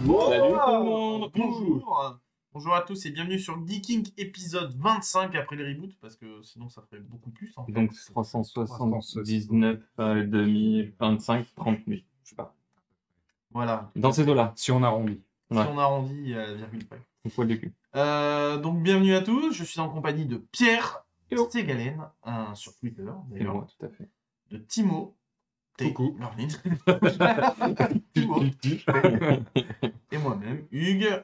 Salut tout le monde. Bonjour à tous et bienvenue sur Geeking épisode 25 après le reboot parce que sinon ça ferait beaucoup plus en fait. Donc 379, 2025, 30 000, je sais pas. Voilà. Dans ces eaux-là. Si on arrondit. Si on arrondit à la virgule près. Une poil de cul. Donc bienvenue à tous, je suis en compagnie de Pierre Hello. Stegalen sur Twitter Et d'ailleurs, moi, tout à fait. de Timo. Coucou. Timo. Et moi-même, Hugues.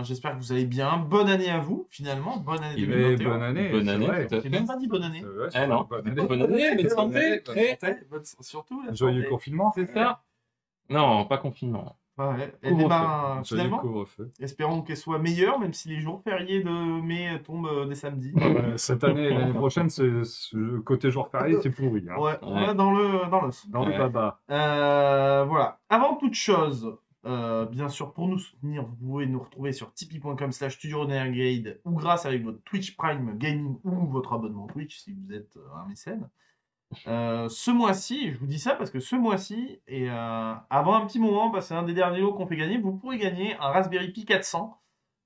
J'espère que vous allez bien. Bonne année à vous, finalement. Bonne année 2021. Bonne année. Bonne c'est année, vrai. tout à J'ai même fait. pas dit bonne année. Eh non. Bonne année. Bonne année, bonne santé. Bonne santé. Surtout la Joyeux santé. confinement. C'est ça. Non, pas confinement. Ouais. Et Couvre-feu. ben, Joyeux finalement, couvre-feu. espérons qu'elle soit meilleure, même si les jours fériés de mai tombent des samedis. Cette année et l'année prochaine, le côté jour férié, c'est pourri. Hein. Ouais, on Ouais. va dans l'os. Dans Ouais. le baba. Voilà. Avant toute chose, bien sûr, pour nous soutenir, vous pouvez nous retrouver sur tipeee.com/StudioRenegade ou grâce avec votre Twitch Prime Gaming ou votre abonnement Twitch si vous êtes un mécène. Ce mois-ci, je vous dis ça parce que ce mois-ci, et avant un petit moment, c'est un des derniers lots qu'on fait gagner, vous pourrez gagner un Raspberry Pi 400.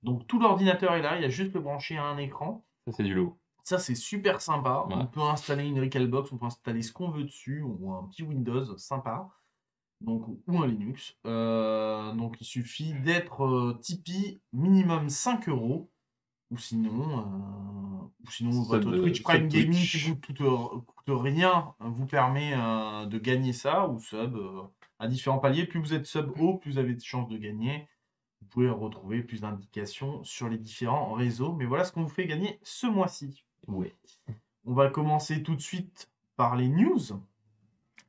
Donc tout l'ordinateur est là, il y a juste le brancher à un écran. Ça, c'est du lot. Ça, c'est super sympa. Ouais. On peut installer une Recalbox, on peut installer ce qu'on veut dessus, ou un petit Windows sympa. Donc, ou un Linux. Donc, il suffit d'être Tipeee minimum 5 €. Ou sinon votre Sub, Twitch Prime sub Gaming Twitch. qui vous coûte rien vous permet de gagner ça. Ou sub à différents paliers. Plus vous êtes sub haut, plus vous avez de chances de gagner. Vous pouvez retrouver plus d'indications sur les différents réseaux. Mais voilà ce qu'on vous fait gagner ce mois-ci. Ouais. On va commencer tout de suite par les news.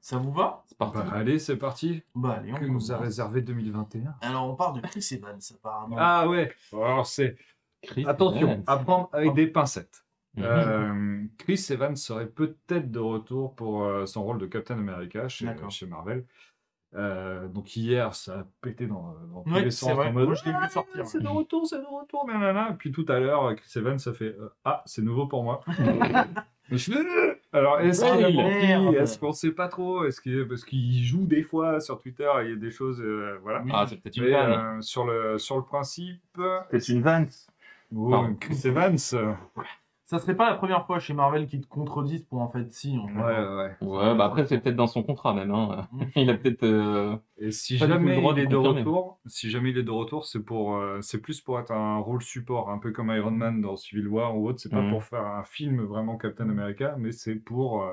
Ça vous va? C'est parti. Bah, allez, c'est parti. Bah allez, on Que nous a commence. réservé 2021. Alors on parle de Chris Evans apparemment. Ah ouais. Alors c'est. Chris Attention, Evans. à prendre avec des pincettes. Mhm. Chris Evans serait peut-être de retour pour son rôle de Captain America D'accord. chez Marvel. Donc hier, ça a pété dans tous Ouais, les c'est sens vrai. en mode Moi, je l'ai vu sortir. c'est de retour, nanana. Et puis tout à l'heure, Chris Evans, ça fait c'est nouveau pour moi. Et je fais, alors, est-ce qu'il a Merde. menti? Est-ce qu'on sait pas trop? Parce qu'il joue des fois sur Twitter, il y a des choses, voilà. Oui. Ah, c'est peut-être une Mais vanne. sur le principe, C'est une vanne. Pardon. Chris Evans, Ça serait pas la première fois chez Marvel qu'ils te contredisent pour en fait si. En fait. ouais. Ouais, bah après, c'est peut-être dans son contrat même. Hein. Il a peut-être. Et si Pas du tout jamais le droit il de est de confirmer. retour, c'est plus pour être un rôle support, un peu comme Iron Man dans Civil War ou autre. C'est pas Mhm. pour faire un film vraiment Captain America, mais c'est pour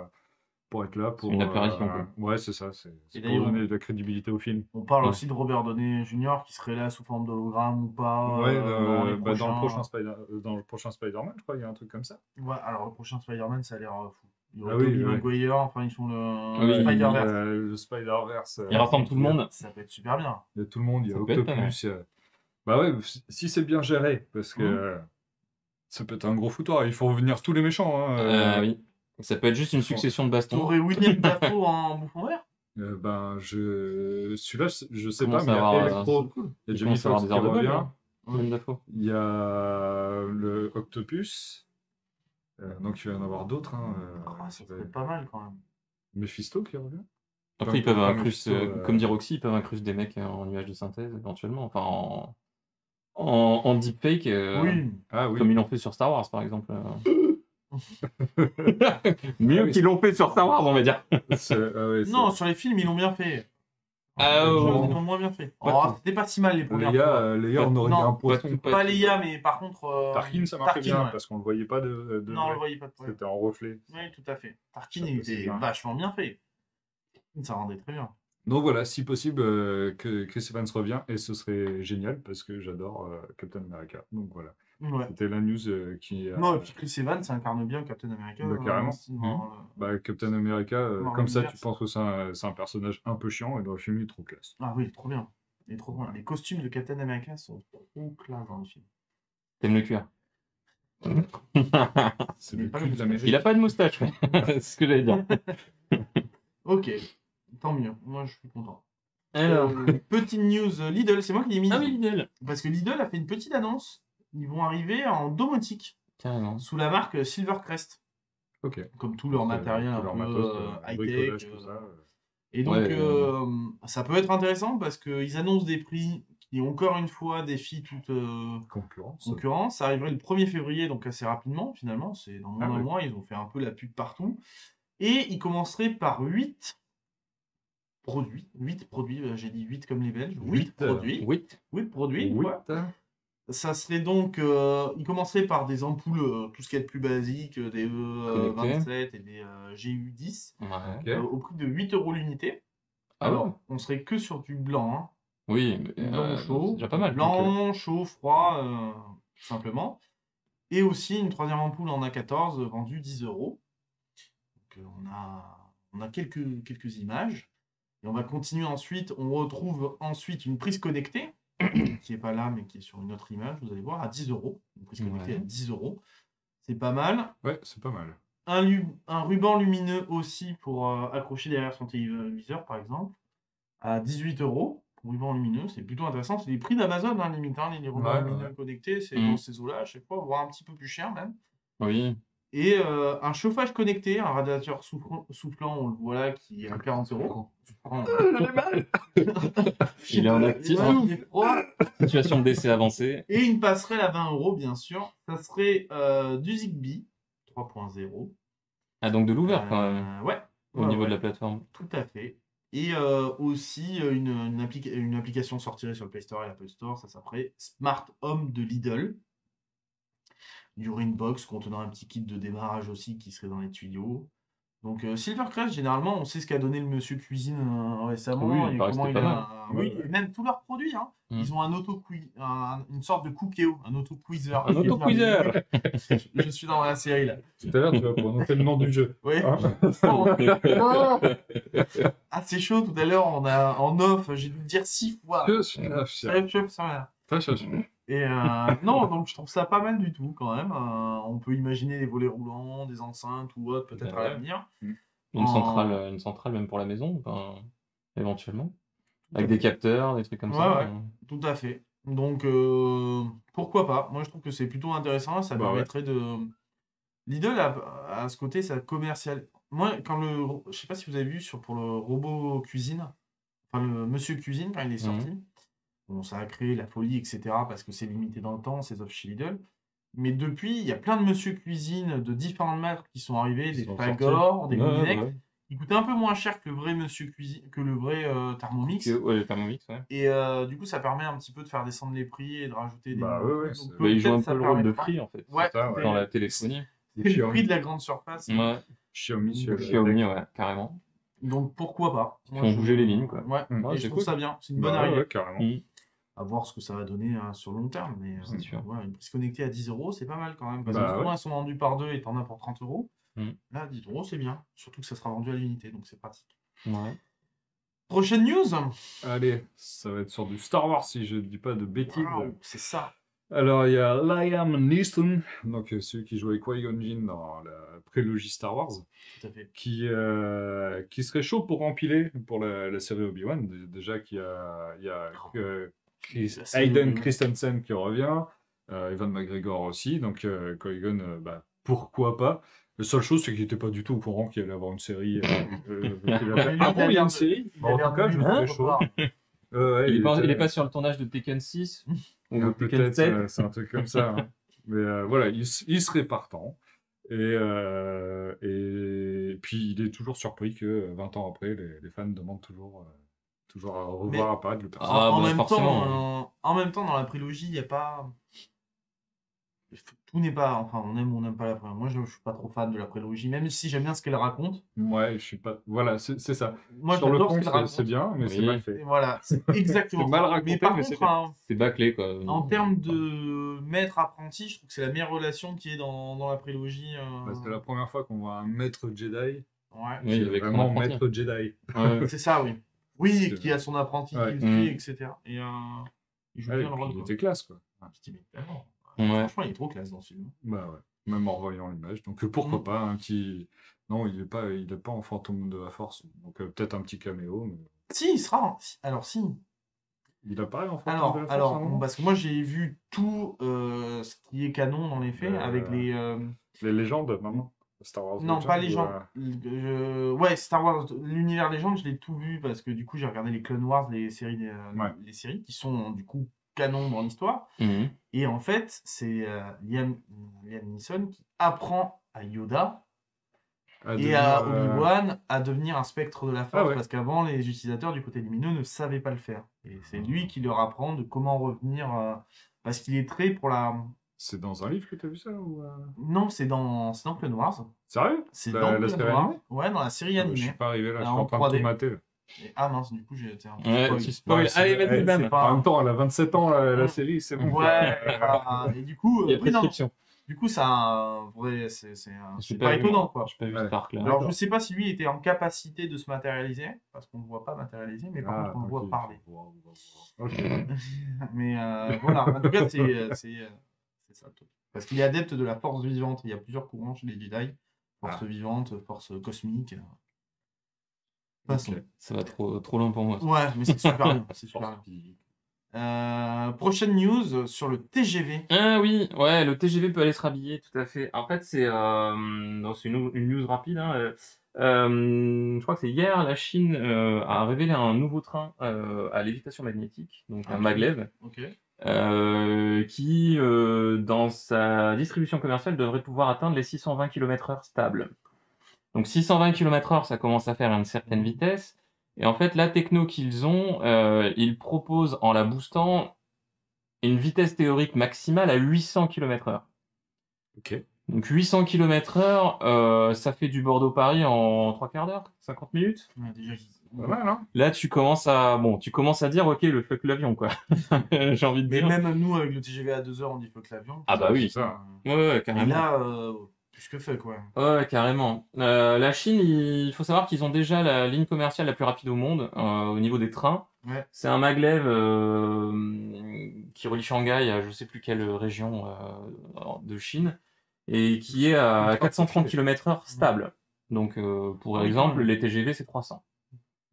être là pour. une apparition, quoi. Ouais, c'est ça. C'est Et pour d'ailleurs, donner de la crédibilité au film. On parle Ouais. aussi de Robert Downey Jr. qui serait là sous forme d'hologramme ou pas. Ouais, dans les dans prochains- le prochain Spider-Man, je crois, il y a un truc comme ça. Ouais, alors le prochain Spider-Man, ça a l'air fou. Il y aura Ah oui, Tobey ouais. Maguire, enfin ils font le Oui, Spider-Verse. Le Spider-Verse. Il rassemble tout le monde. Ça peut être super bien. Il y a tout le monde, il y a Ça peut être pas Octopus. Bah ouais, si c'est bien géré, parce que ça peut être un gros foutoir. Il faut revenir tous les méchants. Hein, Oui. Ça peut être juste une succession de bastons. T'aurais William Dafoe en bouffon vert? Celui-là, je sais Commence pas, mais il y à a avoir, Electro, Cool. il y a Il Jamie commence à avoir Foxx des qui heures de bug, revient, hein. William Dafoe. il y a le Octopus, donc il va y en avoir d'autres. Hein, Ça serait pas mal quand même. Mephisto qui revient. Après, ils peuvent Enfin, incruster, Mephisto, comme dit Roxy, ils peuvent incruster des mecs en image de synthèse éventuellement. Enfin, en deepfake, Oui. Ah oui. comme ils l'ont fait sur Star Wars par exemple. Mieux qu'ils l'ont fait sur Star Wars, on va dire. Non, sur les films, ils l'ont bien fait. Ah, Les ouais, choses, ouais. ils l'ont moins bien fait. Ouais. Oh, c'était pas si mal les premières fois. Léa, on aurait Non, dit un poisson. Pas Leia, mais par contre. Tarkin, ça marchait Tarkin, bien, ouais. parce qu'on le voyait pas de Non, on le voyait pas de problème. C'était en reflet. Oui, tout à fait. Tarkin, Ça il passait était bien. vachement bien fait. Ça rendait très bien. Donc voilà, si possible, que Chris Evans revient, et ce serait génial, parce que j'adore Captain America. Donc voilà, Ouais. c'était la news qui... Non, et puis Chris Evans, ça incarne bien Captain America. Bah, carrément. Captain America, Dans comme ça, tu l'univers. penses que c'est un personnage un peu chiant, et dans le film, il est trop classe. Ah oui, trop bien. Il est trop bien. Les costumes de Captain America sont trop classe dans le film. T'aimes le cuir. C'est Mais le pas cul le de l'Amérique. Il a pas de moustache, ouais. C'est ce que j'allais dire. Ok, tant mieux. Moi, je suis content. Alors. Petite news Lidl, c'est moi qui l'ai mis. Ah oui, Lidl. Parce que Lidl a fait une petite annonce. Ils vont arriver en domotique Carrément. sous la marque Silvercrest. Ok. Comme tout leur matériel un Tout leur peu matos, high-tech. bricolage, tout ça. Et donc, Ouais, ça peut être intéressant parce qu'ils annoncent des prix qui encore une fois défie toute Concurrence. concurrence. Ça arriverait le 1er février, donc assez rapidement finalement. C'est dans moins Ah d'un ouais. mois, ils ont fait un peu la pub partout. Et ils commenceraient par 8 produits. 8 produits, j'ai dit 8 comme les Belges. 8 Huit, produits. Oui. 8 produits, Oui. ouais. Ça serait donc, il commencerait par des ampoules, tout ce qui est le plus basique, des E27 et des GU10, Ouais. Ok. au prix de 8 € l'unité. Ah Alors, ouais. on serait que sur du blanc, hein. Oui, mais, Blanc c'est chaud, déjà pas mal. blanc, chaud, froid, tout simplement. Et aussi une troisième ampoule en A14 vendue 10 €. Donc, on a quelques images. Et on va continuer ensuite. On retrouve ensuite une prise connectée, qui n'est pas là, mais qui est sur une autre image, vous allez voir, à 10 €. Une prise connectée Ouais. à 10 €. C'est pas mal. Ouais, c'est pas mal. Un ruban lumineux aussi pour accrocher derrière son téléviseur, par exemple, à 18 €. Ruban lumineux, c'est plutôt intéressant. C'est les prix d'Amazon, hein, limite, hein, les rubans Ouais, lumineux ouais. connectés. C'est Mm. dans ces eaux-là, à chaque fois, voire un petit peu plus cher même. Oui. Et un chauffage connecté, un radiateur soufflant, on le voit là, qui est à 40 €. Il est en actif. Ouais, il est froid. Situation de décès avancée. Et une passerelle à 20 €, bien sûr. Ça serait du Zigbee 3.0. Ah, donc de l'ouvert quand même, Ouais. au Ouais, niveau ouais, de la plateforme. tout à fait. Et aussi, une application sortirait sur le Play Store et l'Apple Store. Ça s'appellerait Smart Home de Lidl. Il y aurait une box contenant un petit kit de démarrage aussi qui serait dans les tuyaux. Donc Silvercrest, généralement, on sait ce qu'a donné le monsieur cuisine récemment Oui, il et paraît que comment c'était il pas a. mal. Oui, Ouais. et même tous leurs produits. Hein. Mm. Ils ont une sorte de Cookéo, un auto-quizzer. Un auto-quizzer. Je suis dans la série là. Tout à l'heure, tu vas prononcer le nom du jeu. Oui. Hein Ah, c'est chaud, tout à l'heure, on a en off, j'ai dû le dire 6 fois. Et non, donc je trouve ça pas mal du tout quand même. On peut imaginer des volets roulants, des enceintes ou autre peut-être Ben à ouais. l'avenir. Une centrale même pour la maison, enfin, éventuellement. Avec des capteurs, des trucs comme Ouais, ça. ouais, tout à fait. Donc pourquoi pas? Moi je trouve que c'est plutôt intéressant. Ça Bah ouais. permettrait de. Lidl a ce côté, ça commercial. Moi, je sais pas si vous avez vu pour le robot cuisine, enfin le monsieur cuisine quand il est sorti. Bon, ça a créé la folie, etc. parce que c'est limité dans le temps, ces offres chez Lidl. Mais depuis, il y a plein de monsieur cuisine de différentes marques qui sont arrivés, Qui des sont Fagor, des Ouais, Moulinex. ouais. Ils coûtaient un peu moins cher que le vrai monsieur cuisine, que le vrai Thermomix. Ouais, le Thermomix, ouais. Et du coup, ça permet un petit peu de faire descendre les prix et de rajouter des Bah nouveaux ouais, trucs. ouais, Donc, c'est- Bah, il joue un peut-être peu ça le rôle de permettra. prix en fait. Ouais, C'est ça, ouais. Dans la téléphonie. c'est le prix de la grande surface. Ouais. Xiaomi sur le Xiaomi, tech. ouais, carrément. Donc pourquoi pas? Qui ont bougé les lignes, quoi. Ouais, Ouais, et je c'est trouve cool. ça bien. C'est une bonne Bah arrivée. ouais, carrément. Mm. À voir ce que ça va donner sur long terme. Mais C'est sûr. ouais, une prise connectée à 10 €, c'est pas mal quand même. Parce Bah que souvent, ouais. elles sont vendues par deux et t'en as pour 30 €. Mm. Là, 10 €, c'est bien. Surtout que ça sera vendu à l'unité, donc c'est pratique. Ouais. Prochaine news. Allez, ça va être sur du Star Wars si je dis pas de bêtises. Waouh, c'est ça. Alors, il y a Liam Neeson, donc celui qui jouait Qui-Gon Jinn dans la prélogie Star Wars, Tout à fait. qui serait chaud pour empiler pour la série Obi-Wan. Déjà qu'il y a La série Hayden Obi-Wan. Christensen qui revient, Evan McGregor aussi, donc Qui-Gon, pourquoi pas. La seule chose, c'est qu'il n'était pas du tout au courant qu'il allait avoir une série. Qu'il a fait. Ah bon, il y a une série. En tout cas, je serais chaud. Ouais, Il est était- pas sur le tournage de Tekken 6 ou de Tekken Peut-être, 7. c'est un truc comme ça. Hein. Mais voilà, il serait partant. Et puis, il est toujours surpris que 20 ans après, les fans demandent toujours à revoir à Pad le personnage. Ah, en, bah, même forcément. temps, en même temps, dans la prélogie, il n'y a pas. Tout n'est pas. Enfin, on aime ou on n'aime pas la prélogie. Moi, je ne suis pas trop fan de la prélogie, même si j'aime bien ce qu'elle raconte. Ouais, je suis pas. Voilà, c'est ça. Moi, Sur le j'adore fond, ce qu'elle raconte. c'est bien, mais c'est Oui. mal Et fait. voilà, c'est exactement C'est mal ça. raconté, Mais par mais c'est contre, fait. C'est bâclé, quoi. en termes de maître-apprenti, je trouve que c'est la meilleure relation qui est dans la prélogie. C'est la première fois qu'on voit un maître Jedi. Ouais. Oui, qui est avec son vraiment apprenti. maître Jedi. Ouais. C'est ça, oui. Oui, C'est- qui a son apprenti Ouais. qui le suit, Mm. etc. Et il joue Ouais, bien et le puis rôle. il Quoi. était classe, quoi. Je dis, mais tellement. Ouais. Franchement, il est trop classe dans ce film. Bah ouais, même en revoyant l'image. Donc pourquoi Mm. pas un petit. Non, il est pas en fantôme de la force. Donc peut-être un petit caméo, mais Si, il sera. Alors, si. il apparaît en fantôme de la force. Alors, à un moment parce que moi, j'ai vu tout ce qui est canon dans les faits avec les. Les légendes, maman. Star Wars Non, Legends, pas ou, Légende. Ouais, Star Wars, l'univers Légende, je l'ai tout vu parce que du coup, j'ai regardé les Clone Wars, les séries, Ouais. les séries qui sont du coup canon dans l'histoire. Mhm. Et en fait, c'est Liam Neeson qui apprend à Yoda à et à devenir, Obi-Wan à devenir un spectre de la Force ouais. parce qu'avant, les utilisateurs du côté lumineux ne savaient pas le faire. Et c'est lui qui leur apprend de comment revenir parce qu'il est très pour la. C'est dans un livre que t'as vu ça ou Non, c'est dans Clone Wars. Sérieux? C'est La- dans la Clone série Wars. animée Ouais, dans la série Je animée. suis pas arrivé là, je suis En en train de 3D. tout mater. Ah mince, du coup, j'ai été un peu Ouais, spoil. tu spoil. Ouais, Allez, vas-y, c'est bam. pas- En même temps, elle a 27 ans, la série, c'est bon. Ouais, et du coup, Il y a oui, non, prescription. du coup, ça a un vrai, c'est J'ai pas vu, étonnant, moi. quoi. J'ai pas vu Ouais. Spark là. Alors, je D'accord. sais pas si lui était en capacité de se matérialiser, parce qu'on ne voit pas matérialiser, mais par contre, on le voit ok. parler. Ok. Mais voilà, en tout cas, c'est ça le truc. Parce qu'il est adepte de la force vivante. Il y a plusieurs courants chez les Jedi. Force vivante, force cosmique. Passons. Ok. Ça va trop loin pour moi. ça. Ouais, mais c'est super bien. C'est super Force bien. physique. Prochaine news sur le TGV. Ah oui, ouais, le TGV peut aller se rhabiller, tout à fait. En fait, c'est une news rapide. Hein, je crois que c'est hier, la Chine a révélé un nouveau train à lévitation magnétique, donc un maglev, Ok. qui, dans sa distribution commerciale, devrait pouvoir atteindre les 620 km/h stables. Donc 620 km/h, ça commence à faire une certaine vitesse. Et en fait, la techno qu'ils ont, ils proposent en la boostant une vitesse théorique maximale à 800 km/h. Ok. Donc 800 km/h, ça fait du Bordeaux-Paris en 3 quarts d'heure, 50 minutes. Ouais, déjà, Pas mal, hein? Là, tu commences à dire, ok, le fuck l'avion, quoi. J'ai envie de mais dire. même nous, avec le TGV à 2 heures, on dit fuck l'avion. Ah bah oui. C'est ça. Ouais, Et carrément. là, plus que fuck, ouais. Ouais, carrément. La Chine, il faut savoir qu'ils ont déjà la ligne commerciale la plus rapide au monde au niveau des trains. Ouais. C'est un maglev qui relie Shanghai à je sais plus quelle région de Chine et qui est à 430 km/h stable. Donc, pour Ah oui, exemple, quand même. les TGV, c'est 300.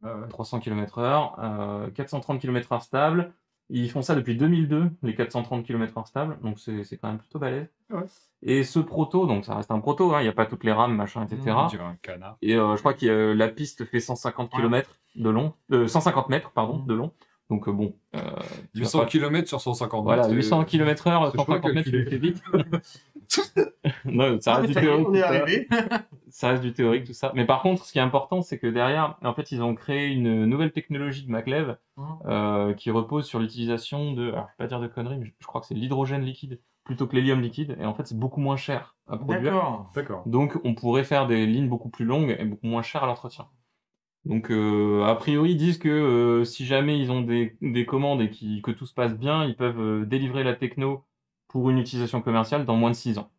Ah ouais. 300 km/h, 430 km/h stable. Ils font ça depuis 2002, les 430 km/h stable, donc c'est quand même plutôt balèze. Ouais. Et ce proto, donc ça reste un proto, hein, il n'y a pas toutes les rames, machin, etc. On dirait un canard. Et je crois que la piste fait 150 km de long, 150 mètres, pardon, de long. Donc bon, tu vas 800 pas- km sur 150 Voilà, mètres. 800 km/h, c'est chaud à 150 mètres, tu le calculer. fais vite. Non, ça Ah, reste mais du ça y est, théorique. on est tout ça. arrivé. Ça reste du théorique, tout ça. Mais par contre, ce qui est important, c'est que derrière, en fait, ils ont créé une nouvelle technologie de maglev qui repose sur l'utilisation de, alors je vais pas dire de conneries, mais je crois que c'est l'hydrogène liquide plutôt que l'hélium liquide. Et en fait, c'est beaucoup moins cher à produire. D'accord. D'accord. Donc, on pourrait faire des lignes beaucoup plus longues et beaucoup moins chères à l'entretien. Donc, a priori, ils disent que si jamais ils ont des commandes et que tout se passe bien, ils peuvent délivrer la techno pour une utilisation commerciale dans moins de 6 ans.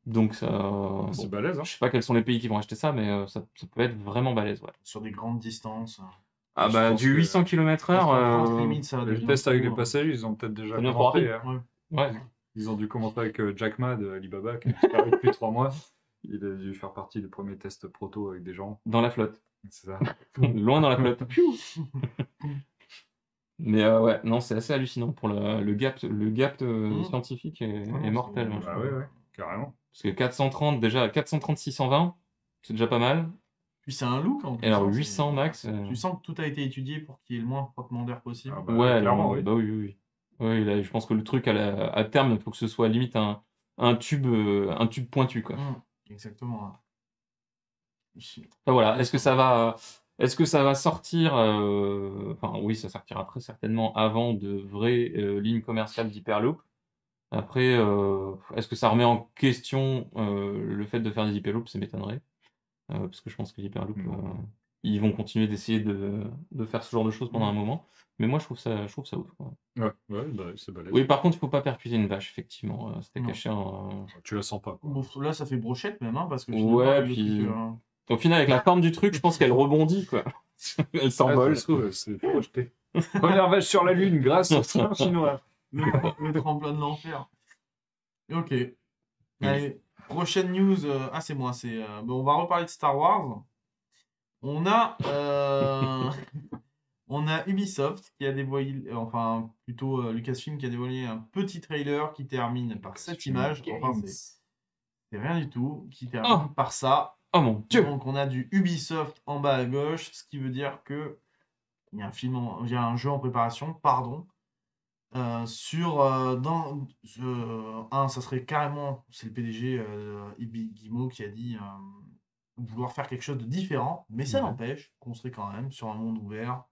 Donc, ça, C'est bon, balèze, hein? je sais pas quels sont les pays qui vont acheter ça, mais ça peut être vraiment balèze, ouais. Sur des grandes distances. Ah Je bah, pense du que- 800 Parce qu'en France, km/h, limite, ça Les devient tests avec trop, les passagers, ils ont peut-être déjà ça devient trop commencé. rapide. Hein. ouais. Ils ont dû commencer avec Jack Ma de Alibaba, qui a disparu depuis 3 mois. Il a dû faire partie des premiers tests proto avec des gens. Dans la flotte. C'est ça. Loin dans la flotte. Mais ouais, non, c'est assez hallucinant pour le gap scientifique est mortel. Moi, je Bah trouve. ouais, carrément. Parce que 430, déjà, 430, 620, c'est déjà pas mal. Puis c'est un look en plus. Et alors hein, 800 max. Tu sens que tout a été étudié pour qu'il y ait le moins frottement d'air possible. Ah bah, Ouais, clairement, alors, oui. bah oui. Ouais, là, je pense que le truc à terme, il faut que ce soit limite un tube pointu, quoi. Exactement. Enfin, voilà, est-ce que ça va sortir enfin oui, ça sortira très certainement avant de vraies lignes commerciales d'Hyperloop. Après, est-ce que ça remet en question le fait de faire des Hyperloops? Ça m'étonnerait. Parce que je pense que les Hyperloop, ils vont continuer d'essayer de faire ce genre de choses pendant un moment. Mais moi, je trouve ça ouf, quoi. Ouais, bah, c'est balèze. Oui, par contre, il faut pas percuter une vache, effectivement. C'était Non. caché un... Tu la sens pas, quoi. Bon, là, ça fait brochette même, hein, parce que Ouais, finalement, avec le puis- truc, Au final, avec la forme du truc, je pense qu'elle rebondit, quoi. Elle s'envole. Ah, ça se trouve, c'est projeté. Première vache sur la Lune grâce au train chinois. le tremplin de l'enfer. Ok. Allez, prochaine news. C'est moi. On va reparler de Star Wars. On a, on a Ubisoft qui a dévoilé, enfin plutôt Lucasfilm qui a dévoilé un petit trailer qui termine par cette image. Enfin, C'est rien du tout, qui termine par ça. Oh mon Dieu! Donc, on a du Ubisoft en bas à gauche, ce qui veut dire que il y a il y a un jeu en préparation, pardon. Ça serait carrément, c'est le PDG Ibi Guillemot qui a dit vouloir faire quelque chose de différent, mais ça n'empêche qu'on serait quand même sur un monde ouvert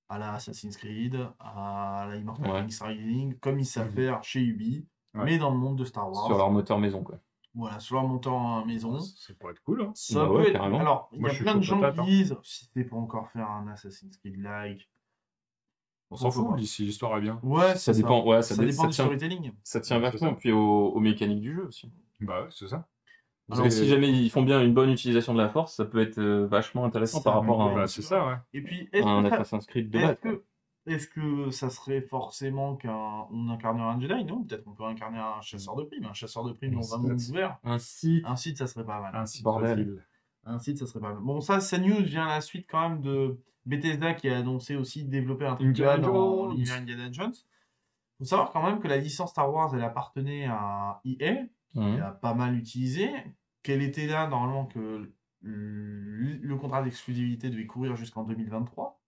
à la Assassin's Creed, à la Immortal Phoenix, comme ils savent faire chez Ubi, mais dans le monde de Star Wars. Sur leur moteur maison, quoi. Voilà, sur leur moteur maison. Ça pourrait être cool. Hein. Ça Bah peut ouais, être... carrément. Alors, il y Moi, a je suis plein de chaud gens patate, qui disent si c'est pour encore faire un Assassin's Creed-like. On s'en Pourquoi fout, pas. si l'histoire est bien. Ouais, Ça c'est dépend, ouais, ça ça dépend du tient, storytelling. ça tient Ouais, c'est vachement, ça. puis aux mécaniques du jeu aussi. Bah ouais, c'est ça. Parce que si jamais ils font bien une bonne utilisation de la force, ça peut être vachement intéressant par rapport à Bah, c'est ça, ouais. Et puis, un Assassin's Creed de base. est-ce que ça serait forcément qu'on incarnerait un Jedi? Non, peut-être qu'on peut incarner un chasseur de primes. Un chasseur de primes dans un monde ouvert. Un site. Un site, ça serait pas mal. Un site Bordel. facile. Un site, ça serait pas mal. Bon, ça news vient à la suite quand même de Bethesda qui a annoncé aussi développer un truc Indiana dans Jones. l'univers Indiana Jones. Faut savoir quand même que la licence Star Wars, elle appartenait à EA, qui a pas mal utilisé, qu'elle était là normalement que le contrat d'exclusivité devait courir jusqu'en 2023,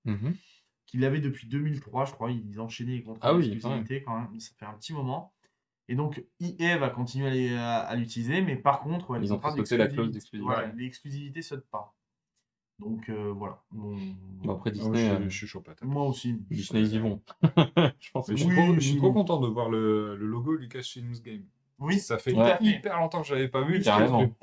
qu'il avait depuis 2003, je crois, ils enchaînaient les contrats d'exclusivité quand même, ça fait un petit moment. Et donc EA va continuer à l'utiliser, mais par contre, ils ont fait sauter la clause d'exclusivité. Voilà, l'exclusivité saute pas. Donc voilà. Bon, après Ah, Disney, je suis chaud patate. Moi aussi. Disney ils y vont. Je pense que Mais je suis trop content de voir le logo Lucasfilm Game. Oui, ça fait tout à fait. hyper longtemps que je l'avais pas vu. Carrément.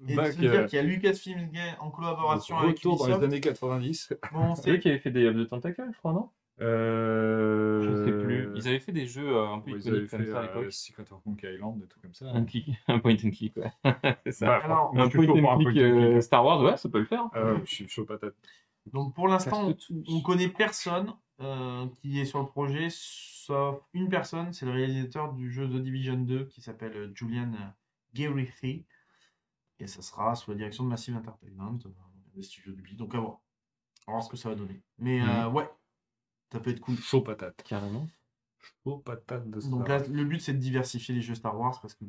Et de se dire qu'il y a Lucasfilm Game en collaboration avec retour dans Ubisoft. les années 90. Bon, c'est eux qui avaient fait des Œufs de Tentacle, je crois, non? Je sais plus. Ils avaient fait des jeux un peu iconiques comme ça à l'époque. Secret of Monkey Island, des trucs comme ça. Un point and click, ouais. C'est ça. Bah, Alors, un point and click Star Wars, ouais, ça peut le faire. Je suis chaud patate. Donc pour l'instant, on connaît personne qui est sur le projet, sauf une personne, c'est le réalisateur du jeu The Division 2 qui s'appelle Julian Gerithi. Et ça sera sous la direction de Massive Entertainment, des studios d'Ubi. Donc à voir. On va voir ce que ça va donner. Mais ouais, ça peut être cool. Chaud patate. Carrément. Chaud patate de Star Donc là, le but c'est de diversifier les jeux Star Wars parce que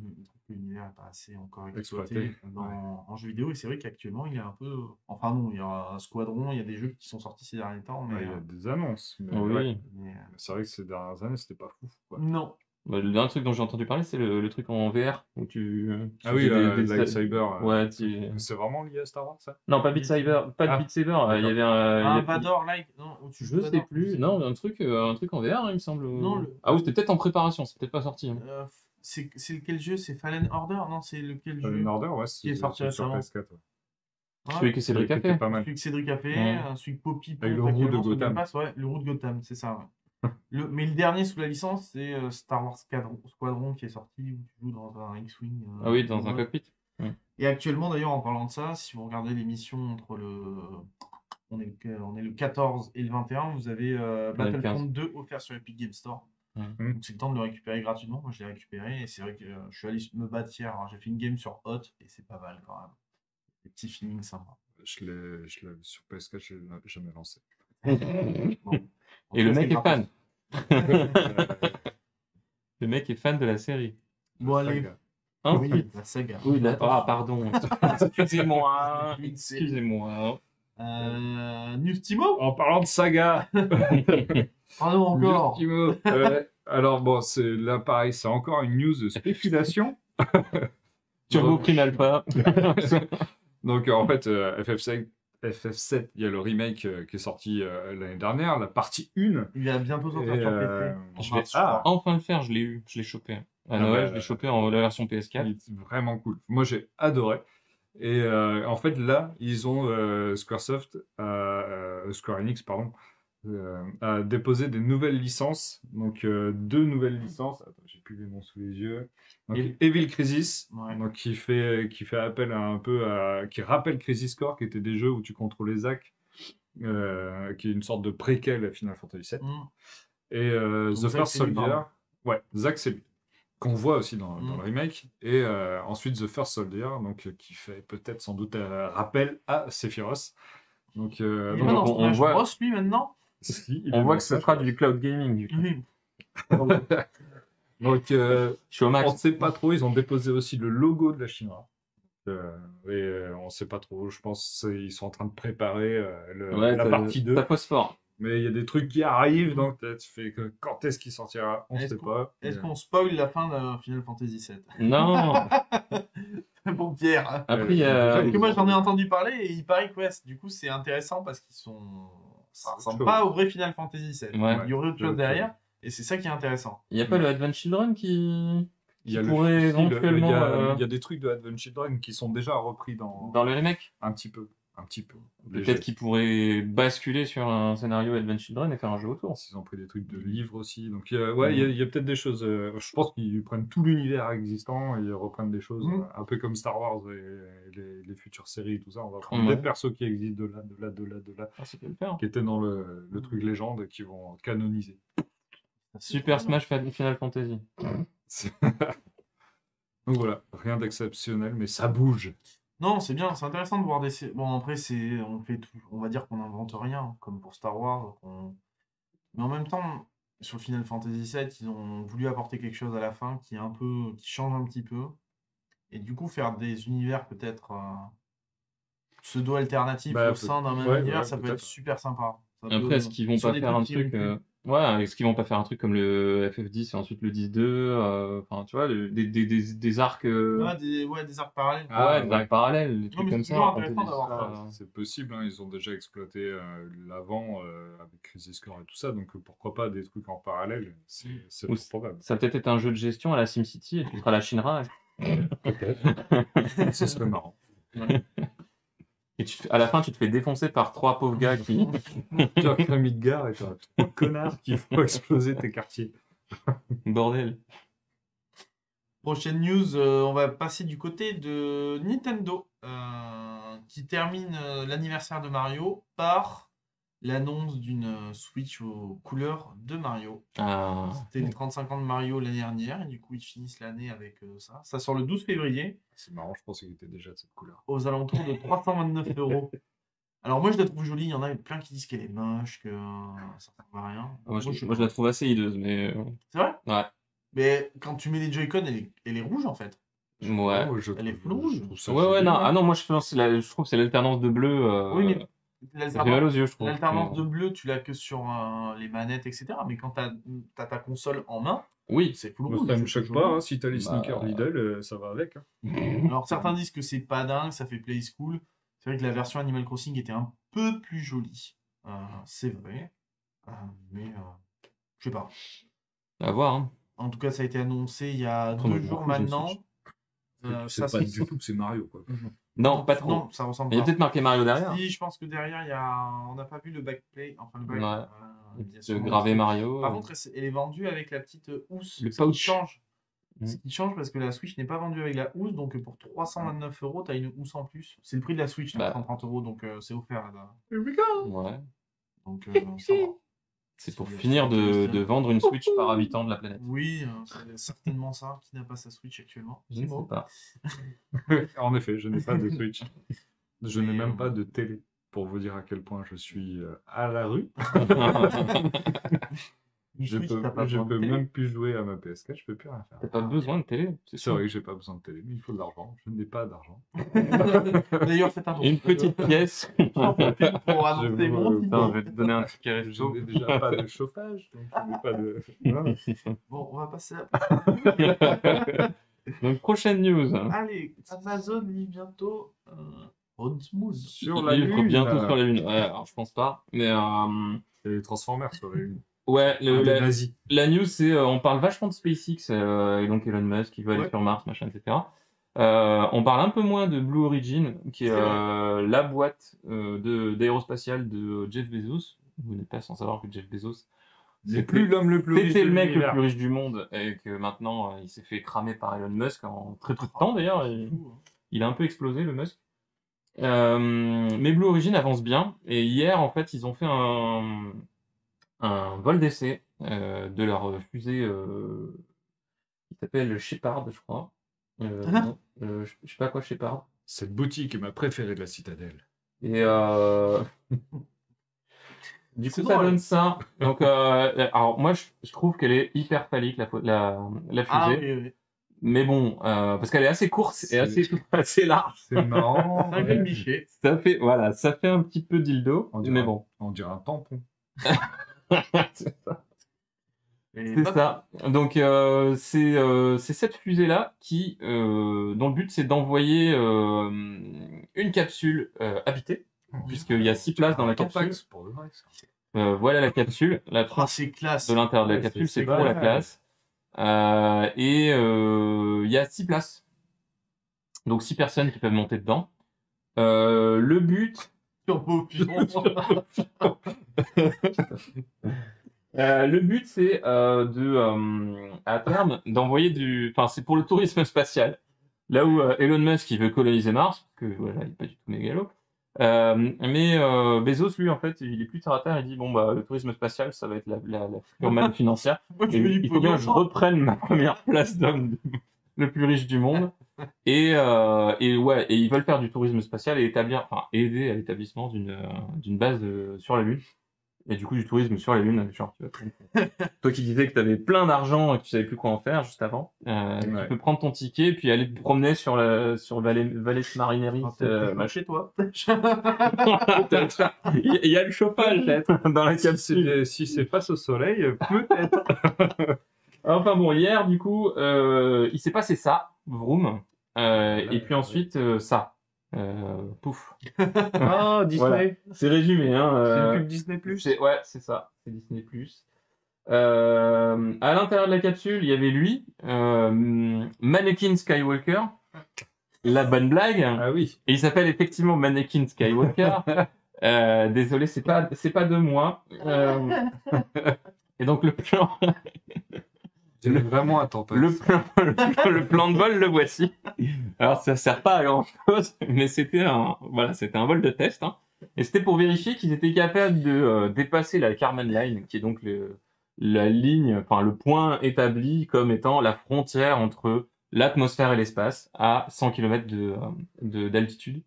l'univers n'est pas assez encore exploité en jeux vidéo. Et c'est vrai qu'actuellement il y a un peu. Enfin non, il y a un Squadron, il y a des jeux qui sont sortis ces derniers temps. Mais, il y a des annonces. Mais oui. Mais c'est vrai que ces dernières années c'était pas fou. Quoi. Non. Bah, le dernier truc dont j'ai entendu parler, c'est le truc en VR où tu ah oui, des Lightsaber. Ouais, c'est vraiment lié à Star Wars ça? Non, pas Beat Saber, pas Beat Saber. Il y avait un Vador like non, je sais plus. Non, un truc en VR, il me semble. Non, ah oui, c'était peut-être en préparation, c'est peut-être pas sorti. Hein. C'est lequel jeu? C'est Fallen Order? Non, c'est lequel jeu? Fallen Order, ouais, qui est sorti récemment. sur PS4. Ouais. Celui que Cédric a fait. Celui que Cédric a fait, celui que Poppy avec le roux de Gotham. Ouais, le roux de Gotham, c'est ça. Ouais. Mais le dernier sous la licence, c'est Star Wars Squadron qui est sorti où tu joues dans un X-Wing. Ah oui, dans un cockpit. Et actuellement, d'ailleurs, en parlant de ça, si vous regardez l'émission entre on est le 14 et le 21, vous avez Battlefront 2 offert sur Epic Game Store. Donc c'est le temps de le récupérer gratuitement. Moi, je l'ai récupéré et c'est vrai que je suis allé me battre hier. J'ai fait une game sur Hot et c'est pas mal quand même. Des petits feelings sympas. Je l'ai sur PS4, je l'ai jamais lancé. Bon. Et le mec est fan. Le mec est fan de la série. Bon, allez. Oui, la saga. Oui, ah, pardon. Excusez-moi. Excusez-moi. News Timo. En parlant de saga. Ah non, encore. News Timo. Alors, bon, là, pareil, c'est encore une news de spéculation. Turbo Prime Alpha. Donc, en fait, FF7, il y a le remake qui est sorti l'année dernière, la partie 1. Il va bientôt sortir sur PC. Je vais enfin le faire, je l'ai eu, je l'ai chopé. À Noël, je l'ai chopé en la version PS4. C'est vraiment cool. Moi, j'ai adoré. Et en fait, là, ils ont Square Enix, pardon, a déposé des nouvelles licences. Donc, 2 nouvelles licences. Attends, j'ai plus les noms sous les yeux. Donc, Evil Crisis, donc qui fait appel à un peu qui rappelle Crisis Core, qui était des jeux où tu contrôlais Zack, qui est une sorte de préquel à Final Fantasy VII. Et The First Soldier. Ouais, Zack, c'est lui. Qu'on voit aussi dans le remake. Et ensuite The First Soldier, donc, qui fait peut-être sans doute rappel à Sephiroth. Donc, on voit lui maintenant. On voit que ce sera du cloud gaming. Du coup. Donc, Je suis au on ne max. sait pas trop. Ils ont déposé aussi le logo de la Shinra. On ne sait pas trop. Je pense qu'ils sont en train de préparer Ouais, la partie 2. ça phosphore. Mais il y a des trucs qui arrivent, donc tu fais que quand est-ce qu'il sortira, on ne sait pas. Est-ce qu'on spoil la fin de Final Fantasy VII? Non. Bon, Pierre. Après, il y déjà, a... Parce ils que moi ont- j'en ai entendu parler et il paraît que ouais, du coup c'est intéressant parce qu'ils sont. Ça C'est ressemble autre pas chose. au vrai Final Fantasy VII. Ouais. Il y aurait autre c'est chose autre derrière et c'est ça qui est intéressant. Il n'y a pas le Advent Children qui Il y a le pourrait style, éventuellement... il y a des trucs de Advent Children qui sont déjà repris dans le remake. un petit peu. Léger. Peut-être qu'ils pourraient basculer sur un scénario Advent Children et faire un jeu autour. Ils ont pris des trucs de livres aussi. Donc, il y a peut-être des choses. Je pense qu'ils prennent tout l'univers existant et ils reprennent des choses un peu comme Star Wars et les futures séries et tout ça. On va prendre Ouais. des persos qui existent de là, Ah, ça peut le faire. qui étaient dans le truc légende et qui vont canoniser. Super Smash Final Fantasy. Donc voilà, rien d'exceptionnel, mais ça bouge. Non, c'est bien, c'est intéressant de voir des. Bon, après, on fait tout. On va dire qu'on n'invente rien, comme pour Star Wars. Mais en même temps, sur Final Fantasy VII, ils ont voulu apporter quelque chose à la fin qui change un petit peu. Et du coup, faire des univers peut-être pseudo-alternatifs au sein d'un même univers, ça peut être super sympa. Après, est-ce qu'ils vont pas faire un truc... Ouais, est-ce qu'ils vont pas faire un truc comme le FF10 et ensuite le 10-2 enfin, tu vois, des arcs... des arcs parallèles. des arcs parallèles, des trucs mais comme c'est ça. toujours raconter intéressant des d'avoir histoires, C'est possible, hein, ils ont déjà exploité l'avant avec Crisis Core et tout ça, donc pourquoi pas des trucs en parallèle, c'est Ou probable. Ça peut-être être un jeu de gestion à la SimCity et tu feras la Shinra. Ce serait marrant. Et à la fin, tu te fais défoncer par 3 pauvres gars qui... Tu as créé Midgar et tu as 3 connards qui font exploser tes quartiers. Bordel. Prochaine news, on va passer du côté de Nintendo, qui termine l'anniversaire de Mario par l'annonce d'une Switch aux couleurs de Mario. Ah. C'était les 35 ans de Mario l'année dernière, et du coup ils finissent l'année avec ça. Ça sort le 12 février. C'est marrant, je pensais qu'il était déjà de cette couleur. Aux alentours de 329 €. Alors moi je la trouve jolie, il y en a plein qui disent qu'elle est moche, que ça sert à rien. Moi, je la trouve assez hideuse, mais... C'est vrai? Ouais. Mais quand tu mets les Joy-Con, elle est rouge en fait. Ouais. Elle est full rouge. Non. Ah non, moi je trouve que c'est l'alternance de bleu. Oui, mais ça fait mal aux yeux, je trouve. l'alternance de bleu, tu l'as que sur les manettes, etc. Mais quand tu as ta console en main, Oui. c'est full Moi, rouge. ça me choque pas, hein, si t'as les Bah, sneakers Lidl, ça va avec. Hein. Alors certains disent que c'est pas dingue, ça fait play school. C'est vrai que la version Animal Crossing était un peu plus jolie. C'est vrai. Mais je sais pas. À voir. Hein. En tout cas, ça a été annoncé il y a Après, moi, 2 jours j'ai une maintenant. C'est pas du tout que c'est Mario, quoi. Non, pas trop. Non, ça ressemble Il y a pas. peut-être marqué Mario derrière. Si, je pense que derrière, on n'a pas vu le backplay. Enfin, le back. Ouais. Bien sûr. Gravé Mario. Par contre, elle est vendue avec la petite housse. Le Ce qui pouch. change. Ce qui change parce que la Switch n'est pas vendue avec la housse. Donc pour 329 €, tu as une housse en plus. C'est le prix de la Switch, 130 €. Donc c'est offert là. Ouais. Donc ça va. C'est pour finir de vendre une Switch par habitant de la planète. Oui, c'est certainement ça. Qui n'a pas sa Switch actuellement? Je ne sais pas. En effet, je n'ai pas de Switch. Je n'ai même pas de télé, pour vous dire à quel point je suis à la rue. Je peux même plus jouer à ma PS4, je peux plus rien faire. T'as pas besoin de télé. C'est vrai que j'ai pas besoin de télé, mais il faut de l'argent. Je n'ai pas d'argent. D'ailleurs, faites un tour. Une petite pièce. Pour annoncer mon titre. Je vais te donner un ticket Je resto. n'ai déjà pas de chauffage, donc je n'ai pas de... Non. Bon, on va passer à... Donc, prochaine news. Allez, Amazon lit bientôt Road Smooth. Sur la Livre Lune. bientôt sur la Lune. Ouais, alors je pense pas. Mais Et les Transformers sur la Lune. ouais, Nazis. la news, c'est on parle vachement de SpaceX et donc Elon Musk qui veut aller sur Mars, machin, etc. On parle un peu moins de Blue Origin, qui est la boîte d'aérospatiale de Jeff Bezos. Vous n'êtes pas sans savoir que Jeff Bezos C'est plus l'homme le plus riche. c'était de le mec le l'univers. plus riche du monde et que maintenant il s'est fait cramer par Elon Musk en très peu de temps d'ailleurs. Il a un peu explosé le Musk. Mais Blue Origin avance bien et hier en fait ils ont fait un vol d'essai de leur fusée qui s'appelle Shepard, je crois. Je sais pas quoi Shepard. Cette boutique est ma préférée de la Citadelle. Et Du coup, C'est ça drôle. donne ça. Donc, alors moi, je trouve qu'elle est hyper phallique, la Ah fusée. oui, oui. Mais bon, parce qu'elle est assez courte et assez large. C'est marrant. Un ouais. miché. Ça fait, voilà, ça fait un petit peu dildo. Mais bon. On dirait un tampon. C'est ça. Donc c'est cette fusée-là qui, dont le but c'est d'envoyer une capsule habitée, puisqu'il y a 6 places dans la capsule. Pour le vrai, ça. Voilà la capsule, la Ah, trace c'est classe. de l'intérieur de la Ouais, capsule, c'est c'est trop la balèze. classe. Et il y a 6 places, donc 6 personnes qui peuvent monter dedans. Le but, Turbo Pion. Le but, c'est à terme, d'envoyer enfin, c'est pour le tourisme spatial. Là où Elon Musk, il veut coloniser Mars, parce que voilà, il est pas du tout mégalo. Mais Bezos, lui, en fait, il est plus terre à terre. Il dit bon bah le tourisme spatial, ça va être la future manne financière. Moi, Et il faut bien que je reprenne ma première place d'homme le plus riche du monde. Et ouais, et ils veulent faire du tourisme spatial et aider à l'établissement d'une base sur la Lune. Et du coup, du tourisme sur la Lune, genre, tu vas toi qui disais que tu avais plein d'argent et que tu savais plus quoi en faire juste avant, tu peux prendre ton ticket puis aller te promener sur Valles Marineris, chez toi. Il y a le chauffage peut-être dans la capsule. Si c'est face au soleil, peut-être. Enfin bon, hier, du coup, il s'est passé ça, vroom, et puis ensuite, ça. Pouf. Ah, Disney. Voilà. C'est résumé, hein. C'est une pub Disney+. Ouais, c'est ça. C'est Disney+. À l'intérieur de la capsule, il y avait lui, Mannequin Skywalker. La bonne blague. Ah oui. Et il s'appelle effectivement Mannequin Skywalker. Désolé, c'est pas de moi. Et donc le plan. C'est vraiment un tampon. Le plan de vol, le voici. Alors, ça sert pas à grand chose, mais c'était un vol de test, hein. Et c'était pour vérifier qu'ils étaient capables de dépasser la Kármán Line, qui est donc la ligne, enfin, le point établi comme étant la frontière entre l'atmosphère et l'espace à 100 km d'altitude.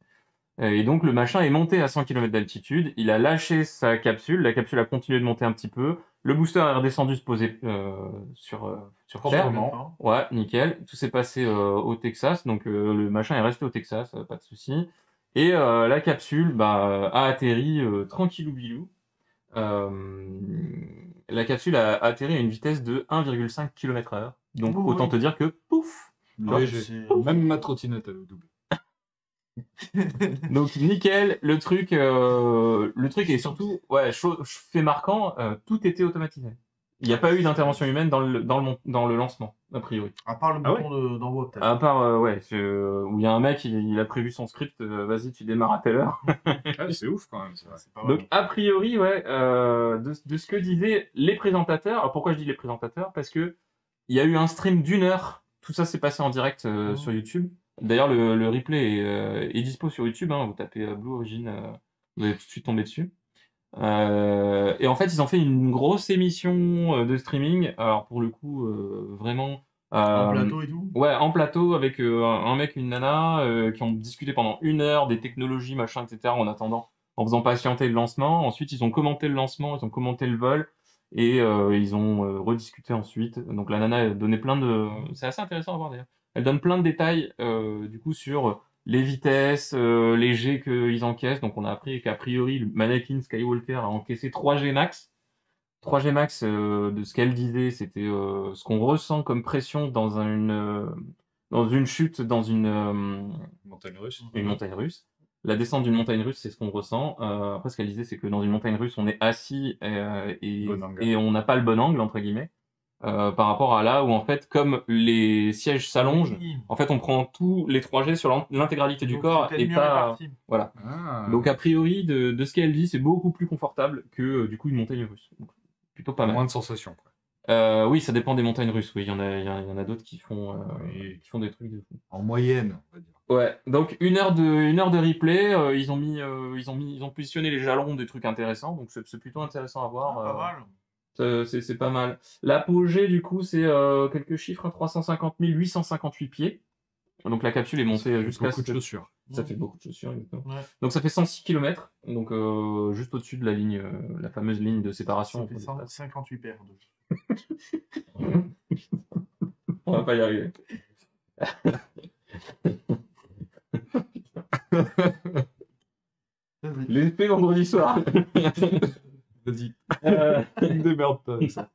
Et donc, le machin est monté à 100 km d'altitude. Il a lâché sa capsule. La capsule a continué de monter un petit peu. Le booster est redescendu se poser sur Terre. Ouais, nickel. Tout s'est passé au Texas. Donc, le machin est resté au Texas, pas de souci. Et la capsule a atterri tranquillou bilou. La capsule a atterri à une vitesse de 1,5 km/h. Donc, autant te dire que pouf. Même ma trottinette a doublé. Donc nickel, le truc est surtout fait marquant, tout était automatisé. Il n'y a pas eu d'intervention humaine dans le lancement, a priori. À part le bouton d'envoi peut-être. À part où il y a un mec, il a prévu son script, vas-y tu démarres à telle heure. C'est ouf quand même. Donc a priori de ce que disaient les présentateurs. Alors pourquoi je dis les présentateurs? Parce que il y a eu un stream d'1 heure, tout ça s'est passé en direct sur YouTube. D'ailleurs, le replay est dispo sur YouTube, hein, vous tapez Blue Origin, vous allez tout de suite tomber dessus. Et en fait, ils ont fait une grosse émission de streaming, alors pour le coup, vraiment... en plateau et tout? Ouais, en plateau, avec un mec et une nana, qui ont discuté pendant 1 heure des technologies, machin, etc., en faisant patienter le lancement. Ensuite, ils ont commenté le lancement, ils ont commenté le vol, et ils ont rediscuté ensuite. Donc la nana a donné plein de... C'est assez intéressant à voir d'ailleurs. Elle donne plein de détails du coup sur les vitesses, les jets qu'ils encaissent. Donc on a appris qu'a priori le Mannequin Skywalker a encaissé 3 G max. 3 G max de ce qu'elle disait, c'était ce qu'on ressent comme pression dans une chute dans une montagne russe. Une montagne russe. La descente d'une montagne russe, c'est ce qu'on ressent. Après, ce qu'elle disait, c'est que dans une montagne russe, on est assis et on n'a pas le bon angle, entre guillemets. Par rapport à là où en fait comme les sièges s'allongent, en fait on prend tous les 3G sur l'intégralité du corps et pas voilà. Donc a priori de ce qu'elle dit, c'est beaucoup plus confortable que du coup une montagne russe. Donc, plutôt pas mal. Moins de sensations. Oui, ça dépend des montagnes russes. Oui, il y en a d'autres qui font des trucs de fou. En moyenne, on va dire. Ouais, donc 1 heure de replay, ils ont positionné les jalons des trucs intéressants, donc c'est plutôt intéressant à voir. Pas mal. C'est pas mal. L'apogée, du coup, c'est quelques chiffres, 350 858 pieds. Donc la capsule est montée jusqu'à... Beaucoup de chaussures. Ça fait beaucoup de chaussures. Exactement. Ouais. Donc ça fait 106 km, donc juste au-dessus de la ligne, la fameuse ligne de séparation. Ça entre fait les places. 58 paires. On va pas y arriver. Vas-y. L'effet vendredi soir. Vas-y, Euh, démerde pas avec ça.